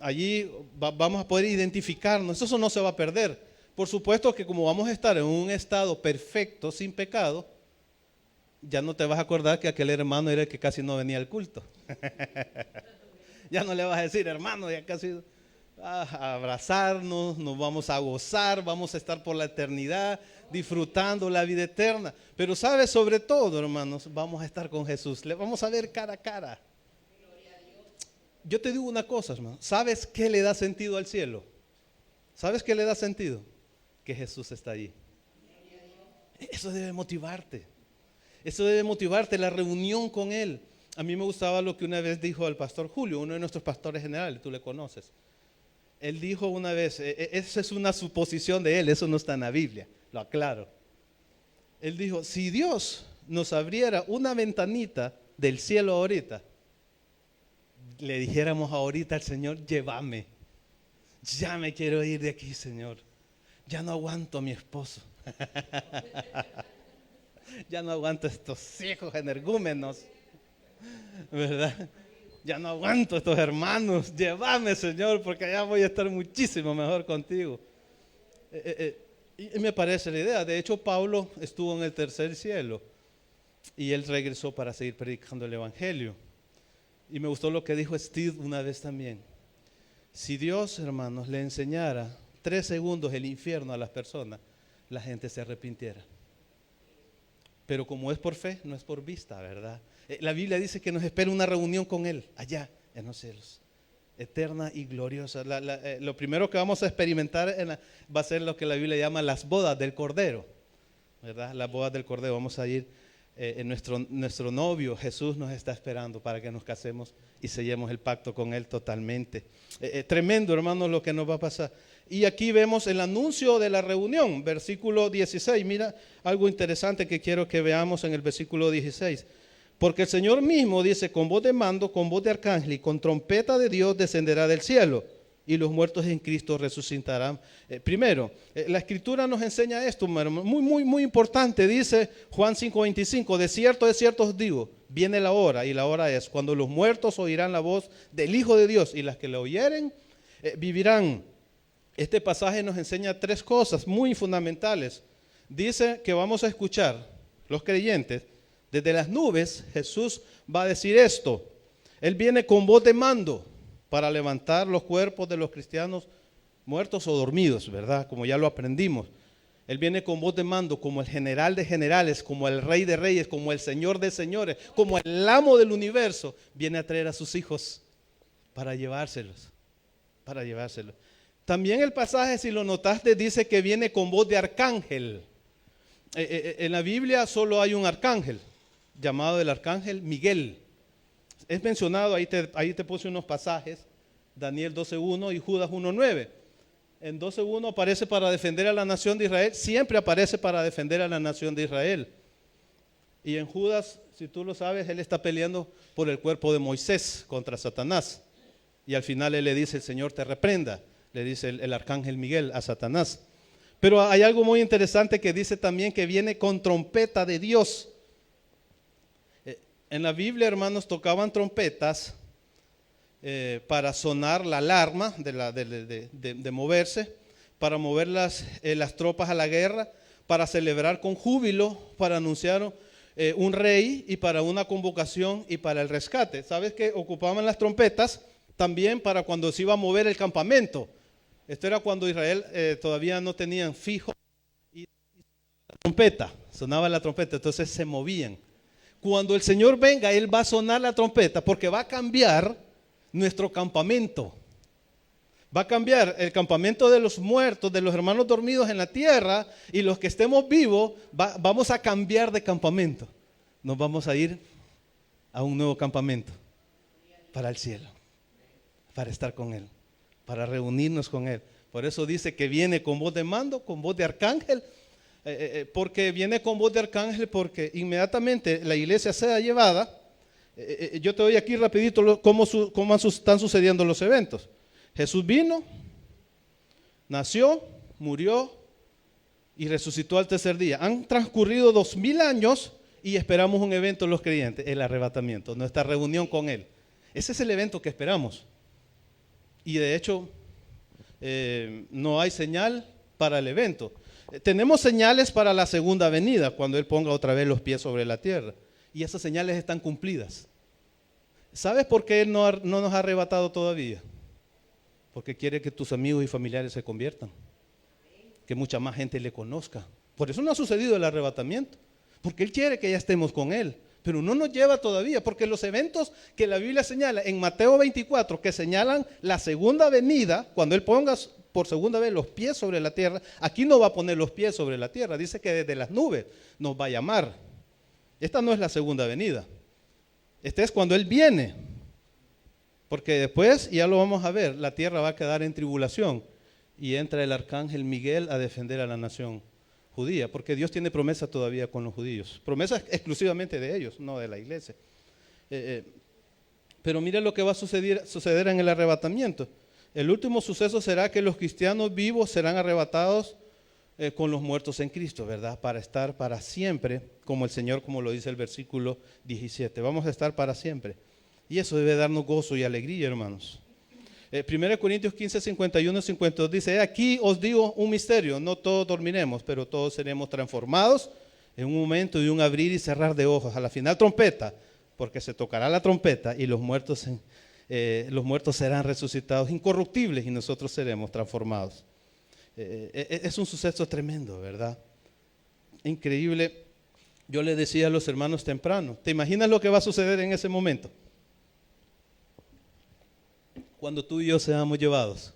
allí vamos a poder identificarnos. Eso no se va a perder. Por supuesto que como vamos a estar en un estado perfecto, sin pecado, ya no te vas a acordar que aquel hermano era el que casi no venía al culto. Ya no le vas a decir, hermano, ya casi a abrazarnos, nos vamos a gozar, vamos a estar por la eternidad, disfrutando la vida eterna. Pero sabes, sobre todo, hermanos, vamos a estar con Jesús, le vamos a ver cara a cara. Yo te digo una cosa, hermano, ¿sabes qué le da sentido al cielo? ¿Sabes qué le da sentido? Que Jesús está allí. Eso debe motivarte. Eso debe motivarte, la reunión con Él. A mí me gustaba lo que una vez dijo el pastor Julio, uno de nuestros pastores generales, tú le conoces. Él dijo una vez, esa es una suposición de él, eso no está en la Biblia, lo aclaro. Él dijo, si Dios nos abriera una ventanita del cielo ahorita, le dijéramos ahorita al Señor, llévame, ya me quiero ir de aquí, Señor, ya no aguanto a mi esposo, ya no aguanto a estos hijos energúmenos, ¿verdad? Ya no aguanto a estos hermanos, llévame, Señor, porque allá voy a estar muchísimo mejor contigo. Y me parece la idea. De hecho, Pablo estuvo en el tercer cielo y él regresó para seguir predicando el Evangelio. Y me gustó lo que dijo Steve una vez también. Si Dios, hermanos, le enseñara 3 segundos el infierno a las personas, la gente se arrepintiera. Pero como es por fe, no es por vista, ¿verdad? La Biblia dice que nos espera una reunión con Él, allá en los cielos, eterna y gloriosa. Lo primero que vamos a experimentar va a ser lo que la Biblia llama las bodas del Cordero, ¿verdad? Las bodas del Cordero. Vamos a ir, nuestro novio Jesús nos está esperando para que nos casemos y sellemos el pacto con Él totalmente. Tremendo, hermanos, lo que nos va a pasar. Y aquí vemos el anuncio de la reunión, versículo 16. Mira algo interesante que quiero que veamos en el versículo 16. Porque el Señor mismo dice, con voz de mando, con voz de arcángel y con trompeta de Dios descenderá del cielo y los muertos en Cristo resucitarán. Primero, la Escritura nos enseña esto, muy importante. Dice Juan 5:25, de cierto os digo, viene la hora y la hora es cuando los muertos oirán la voz del Hijo de Dios y las que le oyeren vivirán. Este pasaje nos enseña 3 cosas muy fundamentales. Dice que vamos a escuchar, los creyentes, desde las nubes Jesús va a decir esto. Él viene con voz de mando para levantar los cuerpos de los cristianos muertos o dormidos, ¿verdad? Como ya lo aprendimos. Él viene con voz de mando como el general de generales, como el rey de reyes, como el señor de señores, como el amo del universo. Viene a traer a sus hijos para llevárselos. También el pasaje, si lo notaste, dice que viene con voz de arcángel. En la Biblia solo hay un arcángel, llamado el arcángel Miguel. Es mencionado, ahí te puse unos pasajes, Daniel 12:1 y Judas 1:9. En 12:1 aparece para defender a la nación de Israel, siempre aparece para defender a la nación de Israel. Y en Judas, si tú lo sabes, él está peleando por el cuerpo de Moisés contra Satanás. Y al final él le dice, el Señor te reprenda, le dice el arcángel Miguel a Satanás. Pero hay algo muy interesante que dice también que viene con trompeta de Dios. En la Biblia, hermanos, tocaban trompetas para sonar la alarma de moverse, para mover las tropas a la guerra, para celebrar con júbilo, para anunciar un rey y para una convocación y para el rescate. ¿Sabes que ocupaban las trompetas también para cuando se iba a mover el campamento? Esto era cuando Israel todavía no tenían fijo y sonaba la trompeta, entonces se movían. Cuando el Señor venga, Él va a sonar la trompeta porque va a cambiar nuestro campamento. Va a cambiar el campamento de los muertos, de los hermanos dormidos en la tierra, y los que estemos vivos, vamos a cambiar de campamento. Nos vamos a ir a un nuevo campamento para el cielo, para estar con Él, para reunirnos con Él. Por eso dice que viene con voz de mando, con voz de arcángel, porque viene con voz de arcángel, porque inmediatamente la iglesia sea llevada. Yo te doy aquí rapidito cómo están sucediendo los eventos. Jesús vino, nació, murió y resucitó al tercer día. Han transcurrido 2000 años y esperamos un evento los creyentes, el arrebatamiento, nuestra reunión con Él. Ese es el evento que esperamos. Y de hecho, no hay señal para el evento. Tenemos señales para la segunda venida, cuando Él ponga otra vez los pies sobre la tierra. Y esas señales están cumplidas. ¿Sabes por qué Él no nos ha arrebatado todavía? Porque quiere que tus amigos y familiares se conviertan, que mucha más gente le conozca. Por eso no ha sucedido el arrebatamiento, porque Él quiere que ya estemos con Él, pero no nos lleva todavía, porque los eventos que la Biblia señala en Mateo 24, que señalan la segunda venida, cuando Él ponga por segunda vez los pies sobre la tierra, aquí no va a poner los pies sobre la tierra, dice que desde las nubes nos va a llamar. Esta no es la segunda venida, esta es cuando Él viene. Porque después, ya lo vamos a ver, la tierra va a quedar en tribulación y entra el arcángel Miguel a defender a la nación judía, porque Dios tiene promesas todavía con los judíos, promesas exclusivamente de ellos, no de la iglesia. Pero mire lo que va a suceder en el arrebatamiento. El último suceso será que los cristianos vivos serán arrebatados con los muertos en Cristo, ¿verdad? Para estar para siempre, como el Señor, como lo dice el versículo 17. Vamos a estar para siempre. Y eso debe darnos gozo y alegría, hermanos. 1 Corintios 15, 51 y 52 dice: aquí os digo un misterio, no todos dormiremos, pero todos seremos transformados en un momento de un abrir y cerrar de ojos. A la final trompeta, porque se tocará la trompeta y los muertos serán resucitados incorruptibles y nosotros seremos transformados. Es un suceso tremendo, ¿verdad? Increíble. Yo le decía a los hermanos temprano, ¿te imaginas lo que va a suceder en ese momento? Cuando tú y yo seamos llevados.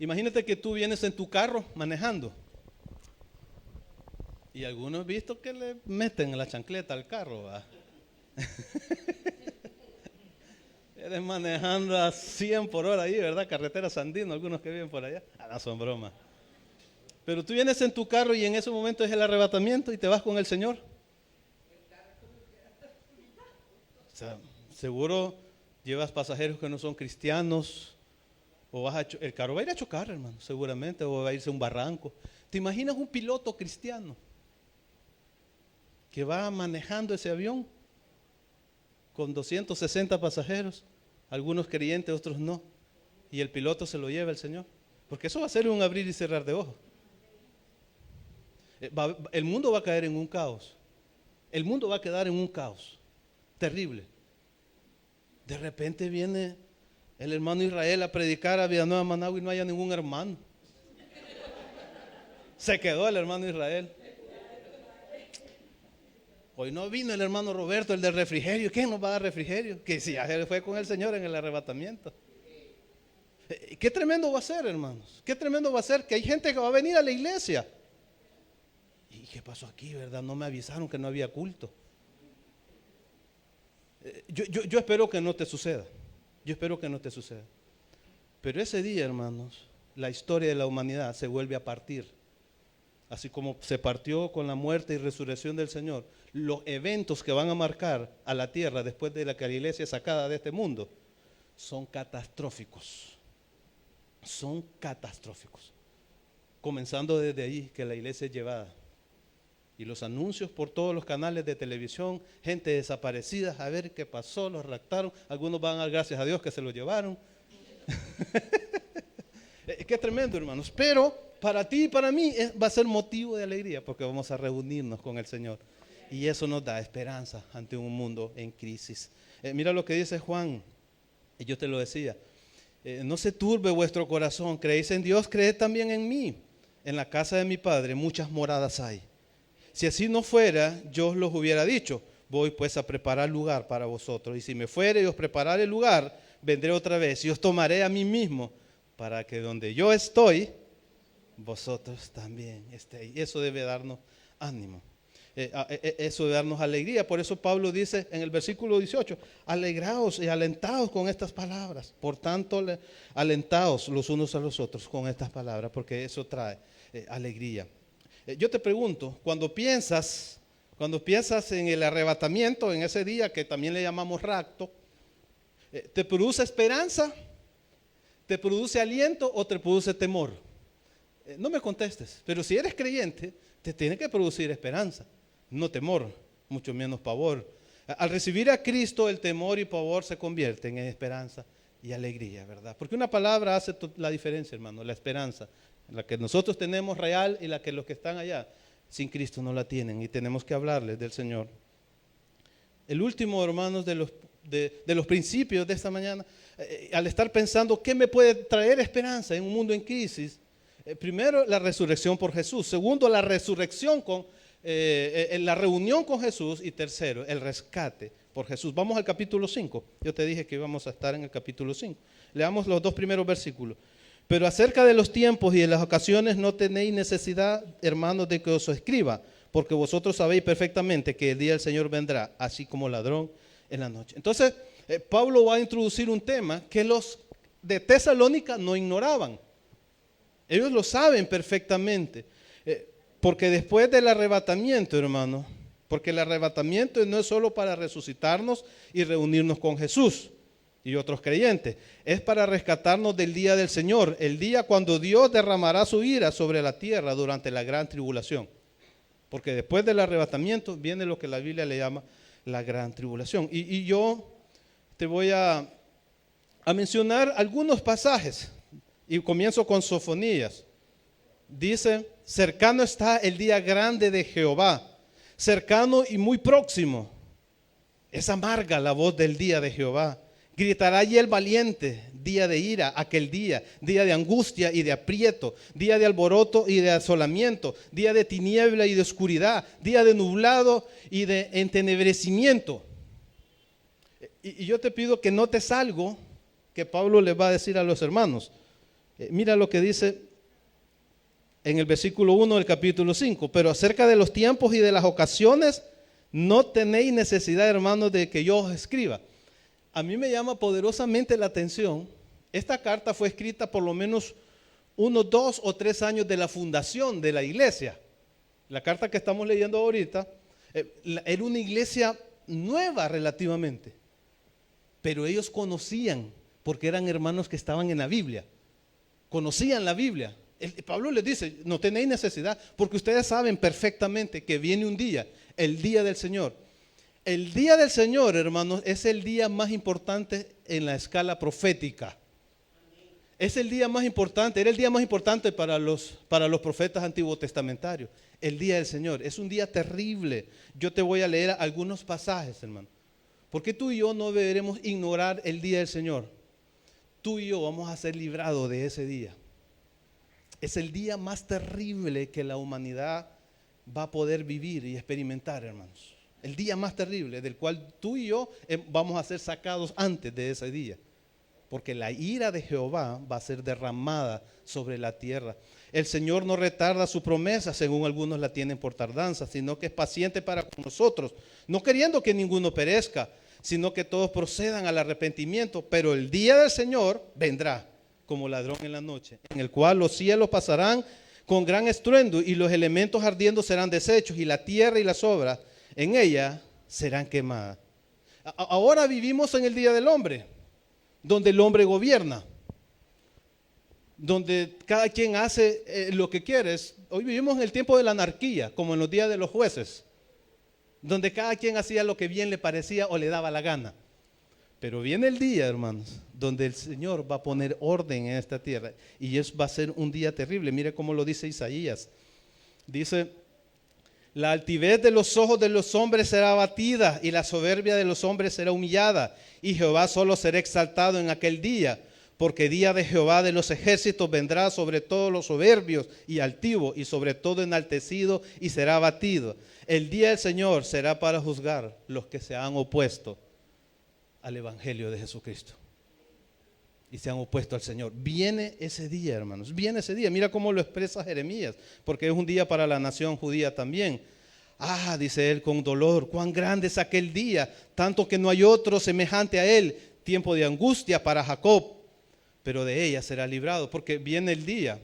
Imagínate que tú vienes en tu carro manejando. Y algunos he visto que le meten la chancleta al carro, ¿va? Eres manejando a 100 por hora ahí, ¿verdad? Carretera Sandino, algunos que viven por allá. No son bromas. Pero tú vienes en tu carro y en ese momento es el arrebatamiento y te vas con el Señor. O sea, seguro llevas pasajeros que no son cristianos, o el carro va a ir a chocar, hermano, seguramente, o va a irse a un barranco. ¿Te imaginas un piloto cristiano que va manejando ese avión con 260 pasajeros, algunos creyentes, otros no, y el piloto se lo lleva el Señor? Porque eso va a ser un abrir y cerrar de ojos. El mundo va a caer en un caos. El mundo va a quedar en un caos terrible. De repente viene el hermano Israel a predicar a Villanueva, Managua, y no haya ningún hermano. Se quedó el hermano Israel. Hoy no vino el hermano Roberto, el del refrigerio. ¿Quién nos va a dar refrigerio? Que si ya se fue con el Señor en el arrebatamiento. Qué tremendo va a ser, hermanos. Qué tremendo va a ser que hay gente que va a venir a la iglesia. ¿Y qué pasó aquí, verdad? No me avisaron que no había culto. Yo espero que no te suceda. Yo espero que no te suceda. Pero ese día, hermanos, la historia de la humanidad se vuelve a partir. Así como se partió con la muerte y resurrección del Señor, los eventos que van a marcar a la tierra después de que la iglesia es sacada de este mundo son catastróficos. Son catastróficos. Comenzando desde ahí, que la iglesia es llevada. Y los anuncios por todos los canales de televisión, gente desaparecida, a ver qué pasó, los raptaron. Algunos van a dar gracias a Dios que se los llevaron. Qué tremendo, hermanos. Pero para ti y para mí va a ser motivo de alegría, porque vamos a reunirnos con el Señor. Y eso nos da esperanza ante un mundo en crisis. Mira lo que dice Juan, y yo te lo decía. No se turbe vuestro corazón, creéis en Dios, creed también en mí. En la casa de mi Padre muchas moradas hay. Si así no fuera, yo os los hubiera dicho, voy pues a preparar lugar para vosotros. Y si me fuere y os prepararé el lugar, vendré otra vez y os tomaré a mí mismo, para que donde yo estoy, vosotros también estéis. Eso debe darnos ánimo. Eso debe darnos alegría. Por eso Pablo dice en el versículo 18, alegraos y alentaos con estas palabras. Por tanto, alentaos los unos a los otros con estas palabras, porque eso trae alegría. Yo te pregunto, cuando piensas en el arrebatamiento, en ese día que también le llamamos rapto, ¿te produce esperanza? ¿Te produce aliento o te produce temor? No me contestes, pero si eres creyente, te tiene que producir esperanza, no temor, mucho menos pavor. Al recibir a Cristo, el temor y pavor se convierten en esperanza y alegría, ¿verdad? Porque una palabra hace la diferencia, hermano, la esperanza, la que nosotros tenemos real y la que los que están allá sin Cristo no la tienen, y tenemos que hablarles del Señor. El último, hermanos, de los principios de esta mañana, al estar pensando qué me puede traer esperanza en un mundo en crisis, primero, la resurrección por Jesús. Segundo, la resurrección la reunión con Jesús. Y tercero, el rescate por Jesús. Vamos al capítulo 5. Yo te dije que íbamos a estar en el capítulo 5. Leamos los dos primeros versículos. Pero acerca de los tiempos y de las ocasiones no tenéis necesidad, hermanos, de que os escriba, porque vosotros sabéis perfectamente que el día del Señor vendrá, así como ladrón en la noche. Entonces, Pablo va a introducir un tema que los de Tesalónica no ignoraban. Ellos lo saben perfectamente, porque después del arrebatamiento, hermano, porque el arrebatamiento no es solo para resucitarnos y reunirnos con Jesús y otros creyentes, es para rescatarnos del día del Señor, el día cuando Dios derramará su ira sobre la tierra durante la gran tribulación. Porque después del arrebatamiento viene lo que la Biblia le llama la gran tribulación. Y yo te voy a mencionar algunos pasajes. Y comienzo con Sofonías. Dice, cercano está el día grande de Jehová, cercano y muy próximo. Es amarga la voz del día de Jehová. Gritará allí el valiente, día de ira, aquel día de angustia y de aprieto, día de alboroto y de asolamiento, día de tiniebla y de oscuridad, día de nublado y de entenebrecimiento. Y yo te pido que notes algo que Pablo le va a decir a los hermanos. Mira lo que dice en el versículo 1 del capítulo 5. Pero acerca de los tiempos y de las ocasiones, no tenéis necesidad, hermanos, de que yo os escriba. A mí me llama poderosamente la atención. Esta carta fue escrita por lo menos unos 2 o 3 años de la fundación de la iglesia. La carta que estamos leyendo ahorita era una iglesia nueva relativamente, pero ellos conocían, porque eran hermanos que estaban en la Biblia. Conocían la Biblia. Pablo les dice, no tenéis necesidad, porque ustedes saben perfectamente que viene un día, el día del Señor. El día del Señor, hermanos, es el día más importante en la escala profética. Es el día más importante, era el día más importante para los profetas antiguos testamentarios. El día del Señor es un día terrible. Yo te voy a leer algunos pasajes, hermano. Porque tú y yo no deberemos ignorar el día del Señor. Tú y yo vamos a ser librados de ese día. Es el día más terrible que la humanidad va a poder vivir y experimentar, hermanos. El día más terrible del cual tú y yo vamos a ser sacados antes de ese día. Porque la ira de Jehová va a ser derramada sobre la tierra. El Señor no retarda su promesa, según algunos la tienen por tardanza, sino que es paciente para con nosotros, no queriendo que ninguno perezca, sino que todos procedan al arrepentimiento. Pero el día del Señor vendrá como ladrón en la noche, en el cual los cielos pasarán con gran estruendo y los elementos ardiendo serán deshechos y la tierra y las obras en ella serán quemadas. Ahora vivimos en el día del hombre, donde el hombre gobierna, donde cada quien hace lo que quiere. Hoy vivimos en el tiempo de la anarquía, como en los días de los jueces, donde cada quien hacía lo que bien le parecía o le daba la gana. Pero viene el día, hermanos, donde el Señor va a poner orden en esta tierra, y eso va a ser un día terrible. Mire cómo lo dice Isaías. Dice, la altivez de los ojos de los hombres será abatida, y la soberbia de los hombres será humillada, y Jehová solo será exaltado en aquel día, porque día de Jehová de los ejércitos vendrá sobre todos los soberbios y altivos, y sobre todo enaltecido, y será abatido. El día del Señor será para juzgar los que se han opuesto al Evangelio de Jesucristo. y se han opuesto al Señor. Viene ese día, hermanos, viene ese día. Mira cómo lo expresa Jeremías, porque es un día para la nación judía también. Dice él con dolor, cuán grande es aquel día, tanto que no hay otro semejante a él, tiempo de angustia para Jacob, pero de ella será librado, porque viene el día,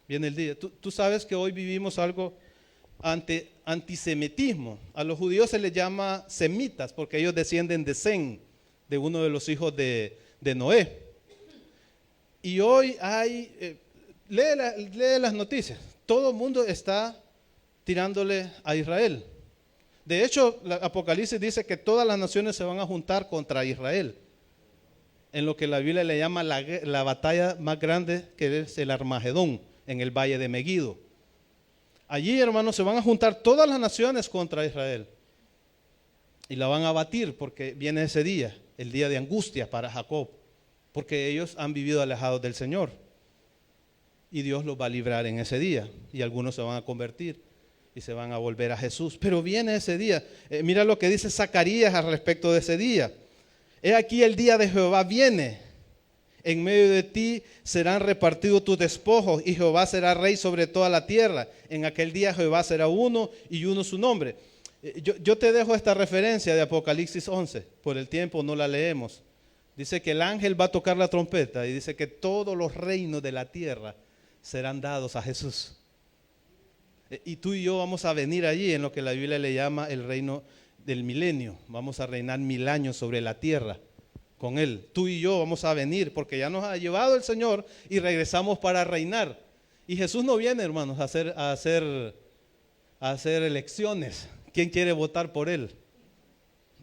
viene el día. Tú sabes que hoy vivimos algo antisemitismo. A los judíos se les llama semitas, porque ellos descienden de Sem, de uno de los hijos de Noé. Y hoy lee las noticias, todo el mundo está tirándole a Israel. De hecho, Apocalipsis dice que todas las naciones se van a juntar contra Israel, en lo que la Biblia le llama la batalla más grande, que es el Armagedón, en el valle de Megido. Allí, hermanos, se van a juntar todas las naciones contra Israel y la van a batir, porque viene ese día, el día de angustia para Jacob, porque ellos han vivido alejados del Señor y Dios los va a librar en ese día, y algunos se van a convertir y se van a volver a Jesús. Pero viene ese día. Mira lo que dice Zacarías al respecto de ese día. He aquí el día de Jehová viene, en medio de ti serán repartidos tus despojos, y Jehová será rey sobre toda la tierra. En aquel día Jehová será uno, y uno su nombre. Yo te dejo esta referencia de Apocalipsis 11, por el tiempo no la leemos. Dice que el ángel va a tocar la trompeta y dice que todos los reinos de la tierra serán dados a Jesús. Y tú y yo vamos a venir allí en lo que la Biblia le llama el reino del milenio. Vamos a reinar 1000 años sobre la tierra con Él. Tú y yo vamos a venir porque ya nos ha llevado el Señor y regresamos para reinar. Y Jesús no viene, hermanos, a hacer elecciones. ¿Quién quiere votar por Él?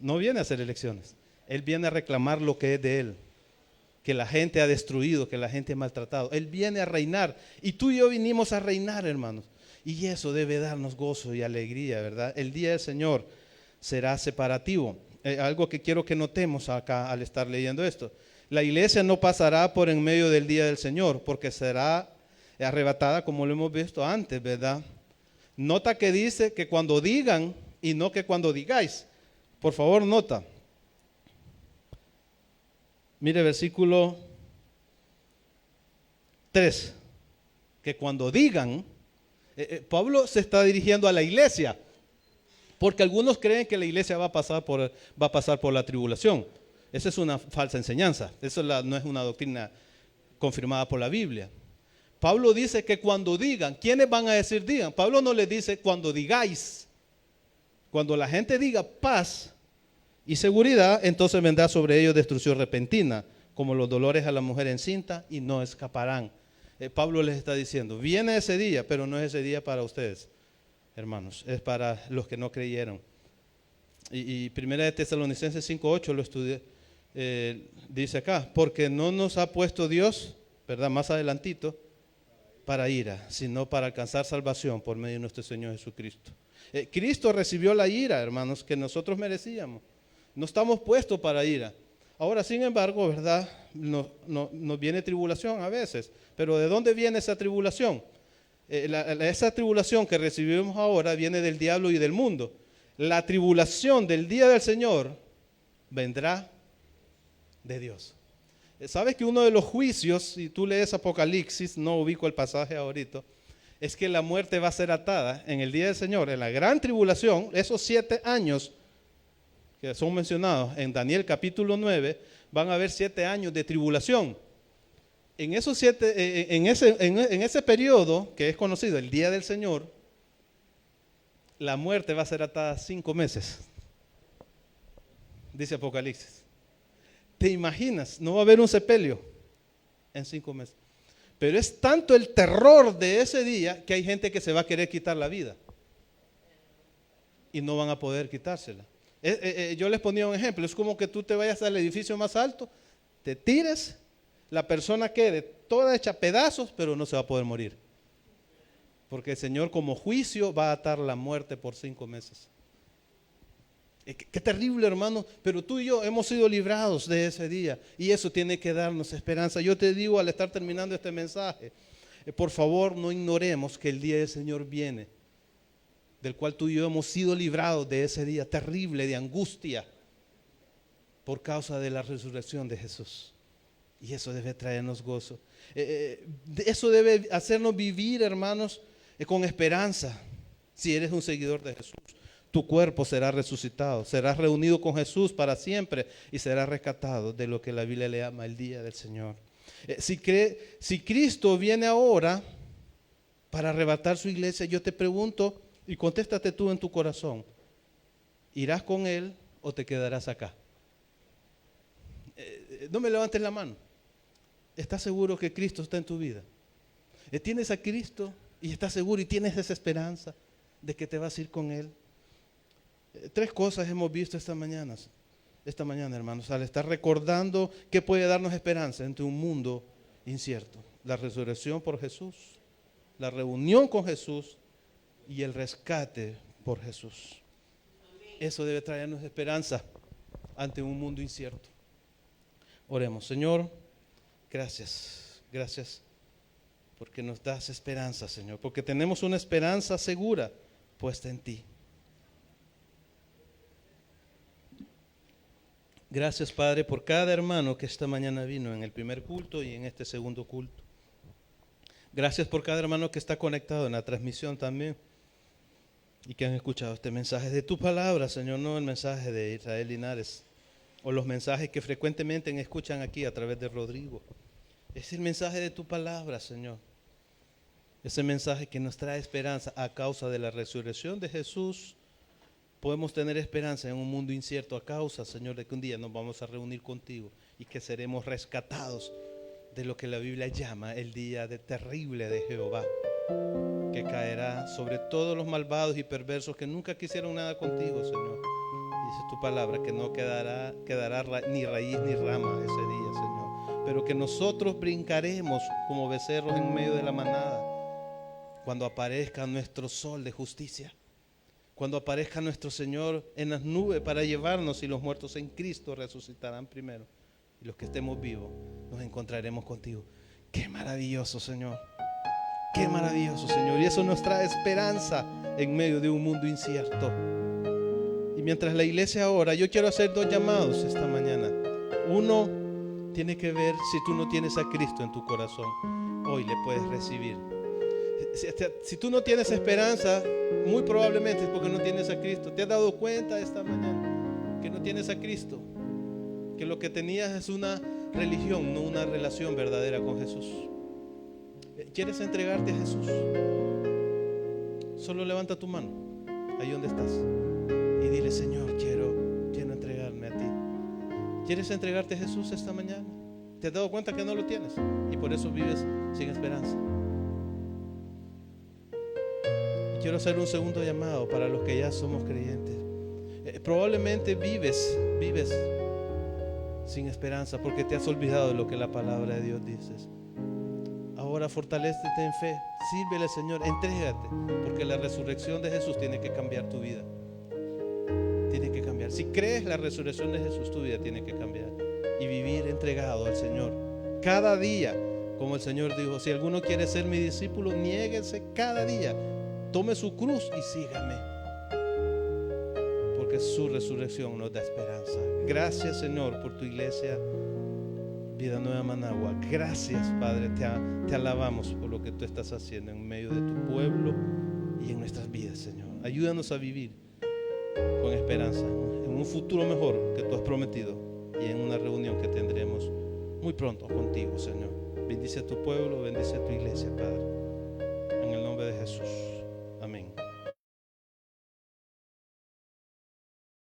No viene a hacer elecciones. Él viene a reclamar lo que es de Él, que la gente ha destruido, que la gente ha maltratado. Él viene a reinar y tú y yo vinimos a reinar, hermanos. Y eso debe darnos gozo y alegría, ¿verdad? El día del Señor será separativo. Algo que quiero que notemos acá al estar leyendo esto. La iglesia no pasará por en medio del día del Señor, porque será arrebatada como lo hemos visto antes, ¿verdad? Nota que dice que cuando digan y no que cuando digáis. Por favor, nota. Mire versículo 3, que cuando digan, Pablo se está dirigiendo a la iglesia, porque algunos creen que la iglesia va a pasar por la tribulación. Esa es una falsa enseñanza, eso no es una doctrina confirmada por la Biblia. Pablo dice que cuando digan, ¿quiénes van a decir digan? Pablo no le dice cuando digáis. Cuando la gente diga paz y seguridad, entonces vendrá sobre ellos destrucción repentina, como los dolores a la mujer encinta, y no escaparán. Pablo les está diciendo, viene ese día, pero no es ese día para ustedes, hermanos, es para los que no creyeron. Y Primera de Tesalonicenses 5:8 lo estudié, dice acá, porque no nos ha puesto Dios, ¿verdad? Más adelantito, para ira, sino para alcanzar salvación por medio de nuestro Señor Jesucristo. Cristo recibió la ira, hermanos, que nosotros merecíamos. No estamos puestos para ira. Ahora, sin embargo, ¿verdad? Nos viene tribulación a veces. Pero ¿de dónde viene esa tribulación? Esa tribulación que recibimos ahora viene del diablo y del mundo. La tribulación del día del Señor vendrá de Dios. ¿Sabes que uno de los juicios, si tú lees Apocalipsis, no ubico el pasaje ahorita, es que la muerte va a ser atada en el día del Señor, en la gran tribulación, esos 7 años que son mencionados en Daniel capítulo 9, van a haber 7 años de tribulación. En esos en ese periodo, que es conocido, el día del Señor, la muerte va a ser atada 5 meses, dice Apocalipsis. ¿Te imaginas? No va a haber un sepelio en 5 meses. Pero es tanto el terror de ese día que hay gente que se va a querer quitar la vida. Y no van a poder quitársela. Yo les ponía un ejemplo. Es como que tú te vayas al edificio más alto, te tires, la persona quede toda hecha pedazos, pero no se va a poder morir. Porque el Señor como juicio va a atar la muerte por 5 meses. Qué terrible, hermano, pero tú y yo hemos sido librados de ese día y eso tiene que darnos esperanza. Yo te digo al estar terminando este mensaje, por favor no ignoremos que el día del Señor viene, del cual tú y yo hemos sido librados de ese día terrible de angustia por causa de la resurrección de Jesús. Y eso debe traernos gozo. Eso debe hacernos vivir, hermanos, con esperanza. Si eres un seguidor de Jesús, tu cuerpo será resucitado, serás reunido con Jesús para siempre y serás rescatado de lo que la Biblia le llama el día del Señor. Si Cristo viene ahora para arrebatar su iglesia, yo te pregunto, y contéstate tú en tu corazón, ¿irás con Él o te quedarás acá? No me levantes la mano. ¿Estás seguro que Cristo está en tu vida? ¿Tienes a Cristo y estás seguro y tienes esa esperanza de que te vas a ir con Él? Tres cosas hemos visto esta mañana, hermanos, al estar recordando qué puede darnos esperanza ante un mundo incierto. La resurrección por Jesús, la reunión con Jesús y el rescate por Jesús. Eso debe traernos esperanza ante un mundo incierto. Oremos. Señor, gracias porque nos das esperanza, Señor, porque tenemos una esperanza segura puesta en ti. Gracias, Padre, por cada hermano que esta mañana vino en el primer culto y en este segundo culto. Gracias por cada hermano que está conectado en la transmisión también y que han escuchado este mensaje de tu palabra, Señor, no el mensaje de Israel Linares o los mensajes que frecuentemente escuchan aquí a través de Rodrigo. Es el mensaje de tu palabra, Señor. Ese mensaje que nos trae esperanza a causa de la resurrección de Jesús. Podemos tener esperanza en un mundo incierto a causa, Señor, de que un día nos vamos a reunir contigo y que seremos rescatados de lo que la Biblia llama el día terrible de Jehová, que caerá sobre todos los malvados y perversos que nunca quisieron nada contigo, Señor. Dice tu palabra que no quedará ni raíz ni rama ese día, Señor, pero que nosotros brincaremos como becerros en medio de la manada cuando aparezca nuestro sol de justicia, cuando aparezca nuestro Señor en las nubes para llevarnos, y los muertos en Cristo resucitarán primero, y los que estemos vivos nos encontraremos contigo. Qué maravilloso, Señor. Qué maravilloso, Señor. Y eso nos trae esperanza en medio de un mundo incierto. Y mientras la iglesia ora, yo quiero hacer dos llamados esta mañana. Uno tiene que ver si tú no tienes a Cristo en tu corazón. Hoy le puedes recibir. Si tú no tienes esperanza, muy probablemente es porque no tienes a Cristo. ¿Te has dado cuenta esta mañana que no tienes a Cristo? Que lo que tenías es una religión, no una relación verdadera con Jesús. ¿Quieres entregarte a Jesús? Solo levanta tu mano ahí donde estás y dile: Señor, quiero entregarme a ti. ¿Quieres entregarte a Jesús esta mañana? ¿Te has dado cuenta que no lo tienes y por eso vives sin esperanza? Y quiero hacer un segundo llamado para los que ya somos creyentes. Probablemente vives sin esperanza porque te has olvidado de lo que la palabra de Dios dice. Ahora fortalécete en fe, sírvele al Señor, entrégate, porque la resurrección de Jesús tiene que cambiar tu vida. Tiene que cambiar. Si crees la resurrección de Jesús, tu vida tiene que cambiar y vivir entregado al Señor. Cada día, como el Señor dijo, si alguno quiere ser mi discípulo, niéguese cada día, tome su cruz y sígame, porque su resurrección nos da esperanza. Gracias, Señor, por tu iglesia Vida Nueva Managua. Gracias, Padre, te alabamos por lo que tú estás haciendo en medio de tu pueblo y en nuestras vidas, Señor. Ayúdanos a vivir con esperanza en un futuro mejor que tú has prometido y en una reunión que tendremos muy pronto contigo, Señor. Bendice a tu pueblo, bendice a tu iglesia, Padre, en el nombre de Jesús.